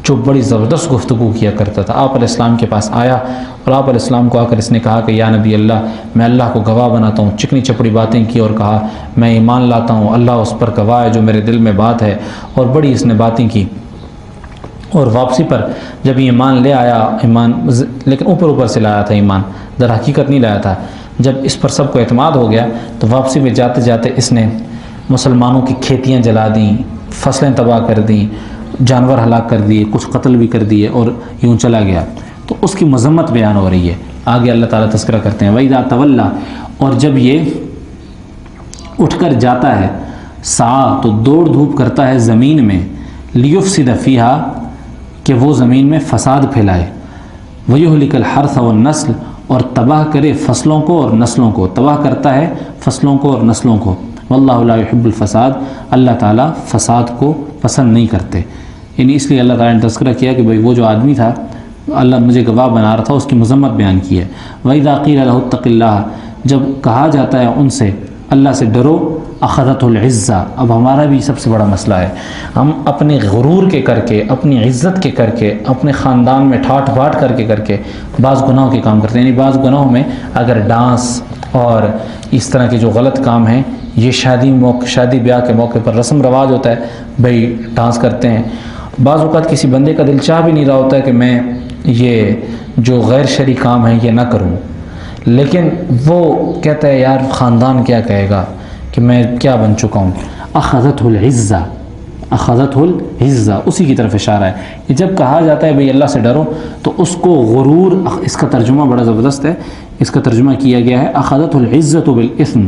جو بڑی زبردست گفتگو کیا کرتا تھا۔ آپ علیہ السلام کے پاس آیا، اور آپ علیہ السلام کو آ کر اس نے کہا کہ یا نبی اللہ، میں اللہ کو گواہ بناتا ہوں، چکنی چپڑی باتیں کی، اور کہا میں ایمان لاتا ہوں، اللہ اس پر گواہ ہے جو میرے دل میں بات ہے، اور بڑی اس نے باتیں کی۔ اور واپسی پر جب ایمان لے آیا، ایمان لیکن اوپر سے لایا تھا، ایمان در حقیقت نہیں لایا تھا۔ جب اس پر سب کو اعتماد ہو گیا تو واپسی میں جاتے جاتے اس نے مسلمانوں کی کھیتیاں جلا دیں، فصلیں تباہ کر دیں، جانور ہلاک کر دیے، کچھ قتل بھی کر دیے، اور یوں چلا گیا۔ تو اس کی مذمت بیان ہو رہی ہے۔ آگے اللہ تعالیٰ تذکرہ کرتے ہیں، وَإِذَا تَوَلَّى، اور جب یہ اٹھ کر جاتا ہے، سعی، تو دوڑ دھوپ کرتا ہے زمین میں، لِيُفْسِدَ فِيهَا، کہ وہ زمین میں فساد پھیلائے، وَيُهْلِكَ الْحَرْثَ وَالنَّسْلَ، اور تباہ کرے فصلوں کو اور نسلوں کو، تباہ کرتا ہے فصلوں کو اور نسلوں کو۔ واللہ لا يحب الفساد، اللہ تعالیٰ فساد کو پسند نہیں کرتے۔ یعنی اس لیے اللہ تعالیٰ نے تذکرہ کیا کہ بھئی وہ جو آدمی تھا، اللہ مجھے گواہ بنا رہا تھا، اس کی مذمت بیان کی ہے۔ وَإِذَا قِيلَ لَهُ اتَّقِ اللَّهَ، جب کہا جاتا ہے ان سے اللہ سے ڈرو، اخذته العزہ، اب ہمارا بھی سب سے بڑا مسئلہ ہے، ہم اپنے غرور کے کر کے، اپنی عزت کے کر کے، اپنے خاندان میں ٹھاٹ باٹ کر کے بعض گناہوں کے کام کرتے ہیں۔ یعنی بعض گناہوں میں اگر ڈانس اور اس طرح کے جو غلط کام ہیں، یہ شادی بیاہ کے موقع پر رسم رواج ہوتا ہے، بھئی ڈانس کرتے ہیں۔ بعض اوقات کسی بندے کا دل چاہ بھی نہیں رہا ہوتا ہے کہ میں یہ جو غیر شرعی کام ہیں یہ نہ کروں، لیکن وہ کہتا ہے یار خاندان کیا کہے گا کہ میں کیا بن چکا ہوں. اخذتہ العزہ، اخذتہ العزہ، اسی کی طرف اشارہ ہے کہ جب کہا جاتا ہے بھئی اللہ سے ڈرو تو اس کو غرور، اس کا ترجمہ بڑا زبردست ہے، اس کا ترجمہ کیا گیا ہے اخذتہ العزۃ بالاثم،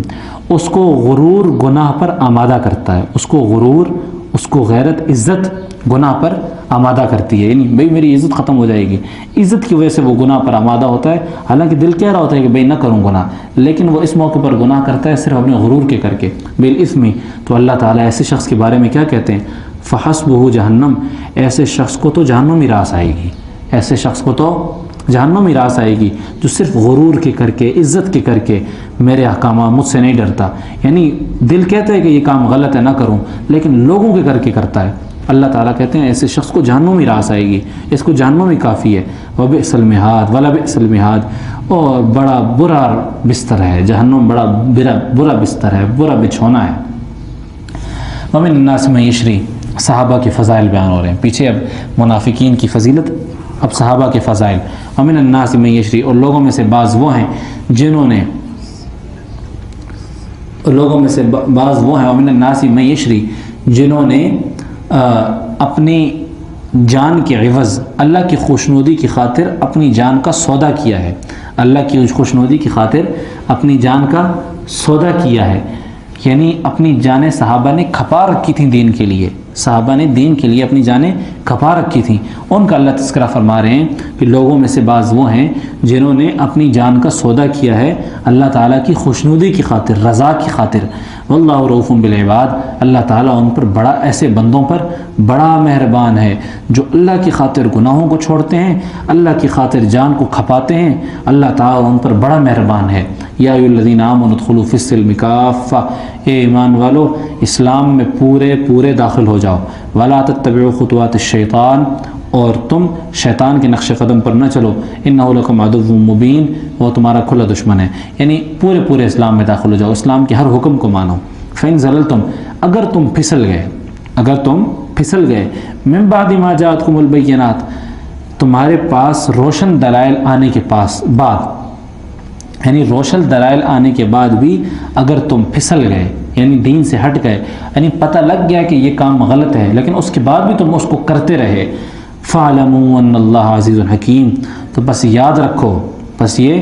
اس کو غرور گناہ پر آمادہ کرتا ہے، اس کو غرور، اس کو غیرت، عزت گناہ پر آمادہ کرتی ہے، یعنی بھئی میری عزت ختم ہو جائے گی، عزت کی وجہ سے وہ گناہ پر آمادہ ہوتا ہے، حالانکہ دل کہہ رہا ہوتا ہے کہ بھئی نہ کروں گناہ، لیکن وہ اس موقع پر گناہ کرتا ہے صرف اپنے غرور کے کر کے بالاثم. تو اللہ تعالیٰ ایسے شخص کے بارے میں کیا کہتے ہیں؟ فحسبہ جہنم، ایسے شخص کو تو جہنم ہی راس آئے گی، ایسے شخص کو تو جہنم ہی راس آئے گی جو صرف غرور کے کر کے، عزت کے کر کے میرے احکامات، مجھ سے نہیں ڈرتا، یعنی دل کہتا ہے کہ یہ کام غلط ہے نہ کروں لیکن لوگوں کے کر کے کرتا ہے. اللہ تعالیٰ کہتے ہیں ایسے شخص کو جہنم ہی راس آئے گی، اس کو جہنم ہی کافی ہے. وبئس المہاد ولبئس المہاد، اور بڑا برا بستر ہے جہنم، بڑا برا بستر ہے، برا بچھونا ہے. ومن الناس من یشری، صحابہ کے فضائل بیان ہو رہے ہیں، پیچھے اب منافقین کی فضیلت، اب صحابہ کے فضائل. ومن الناس من یشری، اور لوگوں میں سے بعض وہ ہیں جنہوں نے، لوگوں میں سے بعض وہ ہیں ومن الناس من یشری، جنہوں نے اپنی جان کے عوض اللہ کی خوشنودی کی خاطر اپنی جان کا سودا کیا ہے، اللہ کی خوشنودی کی خاطر اپنی جان کا سودا کیا ہے، یعنی اپنی جانیں صحابہ نے کھپا رکھی تھیں دین کے لیے، صحابہ نے دین کے لیے اپنی جانیں کھپا رکھی تھیں. ان کا اللہ تذکرہ فرما رہے ہیں کہ لوگوں میں سے بعض وہ ہیں جنہوں نے اپنی جان کا سودا کیا ہے اللہ تعالیٰ کی خوشنودی کی خاطر، رضا کی خاطر. واللہ رؤوف بالعباد، اللہ تعالیٰ ان پر بڑا، ایسے بندوں پر بڑا مہربان ہے جو اللہ کی خاطر گناہوں کو چھوڑتے ہیں، اللہ کی خاطر جان کو کھپاتے ہیں، اللہ تعالیٰ ان پر بڑا مہربان ہے. یا ایھا الذین آمنوا ادخلوا فی السلم کافہ، اے ایمان والو اسلام میں پورے داخل ہو جاؤ. ولا تتبعوا خطوات الشیطان، اور تم شیطان کے نقش قدم پر نہ چلو. انہ لکم عدو مبین، وہ تمہارا کھلا دشمن ہے. یعنی پورے اسلام میں داخل ہو جاؤ، اسلام کے ہر حکم کو مانو. فإن زللتم، اگر تم پھسل گئے من بعد ما جاءتکم البینات، تمہارے پاس روشن دلائل آنے کے بعد، یعنی روشن دلائل آنے کے بعد بھی اگر تم پھسل گئے، یعنی دین سے ہٹ گئے، یعنی پتہ لگ گیا کہ یہ کام غلط ہے لیکن اس کے بعد بھی تم اس کو کرتے رہے، فَاعْلَمُوا أَنَّ اللَّهَ عَزِيزٌ حَكِيمٌ، تو بس یہ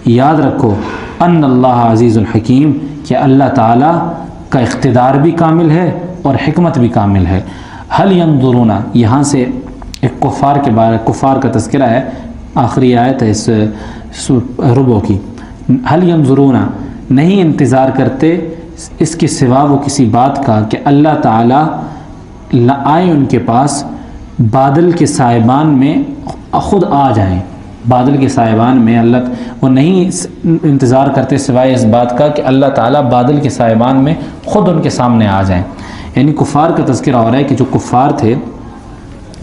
یاد رکھو ان اللہ عزیز الحکیم، کہ اللہ تعالیٰ کا اقتدار بھی کامل ہے اور حکمت بھی کامل ہے. هل ينظرون، یہاں سے ایک کفار کے بارے، کفار کا تذکرہ ہے، آخری آیت ہے اس ربع کی. هل ينظرون، نہیں انتظار کرتے اس کے سوا وہ کسی بات کا کہ اللہ تعالیٰ آئے ان کے پاس بادل کے سائبان میں خود آ جائیں. بادل کے سائبان میں اللہ، وہ نہیں انتظار کرتے سوائے اس بات کا کہ اللہ تعالیٰ بادل کے سائبان میں خود ان کے سامنے آ جائیں. یعنی کفار کا تذکرہ ہو رہا ہے کہ جو کفار تھے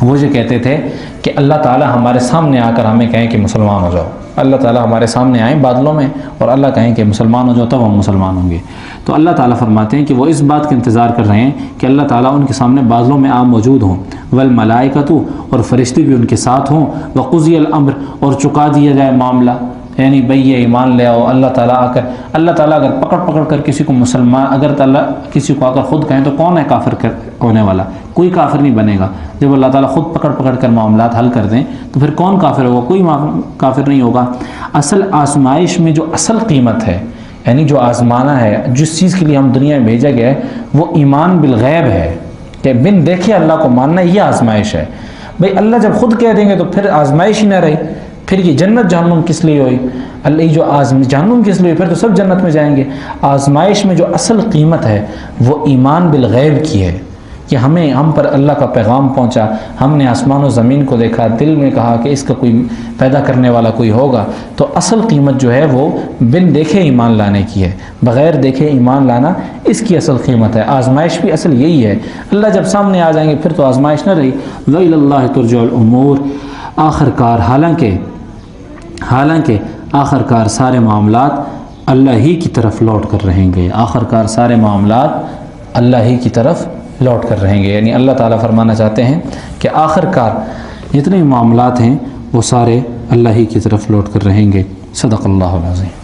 وہ یہ کہتے تھے کہ اللہ تعالیٰ ہمارے سامنے آ کر ہمیں کہیں کہ مسلمان ہو جاؤ، اللہ تعالیٰ ہمارے سامنے آئیں بادلوں میں اور اللہ کہیں کہ مسلمان ہو جاؤ، تب ہم مسلمان ہوں گے. تو اللہ تعالیٰ فرماتے ہیں کہ وہ اس بات کا انتظار کر رہے ہیں کہ اللہ تعالیٰ ان کے سامنے بادلوں میں موجود ہوں، والملائکۃ، اور فرشتے بھی ان کے ساتھ ہوں، وقضی الامر، اور چکا دیا جائے معاملہ. یعنی بھئی یہ ایمان لے آؤ، اللہ تعالیٰ آ کر، اللہ تعالیٰ اگر پکڑ کر کسی کو مسلمان، اگر تعالیٰ کسی کو آ کر خود کہیں تو کون ہے کافر ہونے والا؟ کوئی کافر نہیں بنے گا. جب اللہ تعالیٰ خود پکڑ کر معاملات حل کر دیں تو پھر کون کافر ہوگا؟ کوئی کافر نہیں ہوگا. اصل آزمائش میں جو اصل قیمت ہے، یعنی جو آزمانا ہے، جس چیز کے لیے ہم دنیا میں بھیجا گیا ہے، وہ ایمان بالغیب ہے، کہ بن دیکھے اللہ کو ماننا، یہ آزمائش ہے. بھئی اللہ جب خود کہہ دیں گے تو پھر آزمائش ہی نہ رہی، پھر یہ جنت جہنم کس لیے ہوئی؟ اللہ جو جہنم کس لیے ہوئی؟ پھر تو سب جنت میں جائیں گے. آزمائش میں جو اصل قیمت ہے وہ ایمان بالغیب کی ہے، کہ ہم پر اللہ کا پیغام پہنچا، ہم نے آسمان و زمین کو دیکھا، دل میں کہا کہ اس کا کوئی پیدا کرنے والا کوئی ہوگا. تو اصل قیمت جو ہے وہ بن دیکھے ایمان لانے کی ہے، بغیر دیکھے ایمان لانا اس کی اصل قیمت ہے. آزمائش بھی اصل یہی ہے. اللہ جب سامنے آ جائیں گے پھر تو آزمائش نہ رہی. وَإِلَى اللَّهِ تُرْجَعُ الْأُمُورِ، حالانکہ آخرکار سارے معاملات اللہ ہی کی طرف لوٹ کر رہیں گے. آخرکار سارے معاملات اللہ ہی کی طرف لوٹ کر رہیں گے. یعنی اللہ تعالیٰ فرمانا چاہتے ہیں کہ آخرکار جتنے معاملات ہیں وہ سارے اللہ ہی کی طرف لوٹ کر رہیں گے۔ صدق اللہ العظیم۔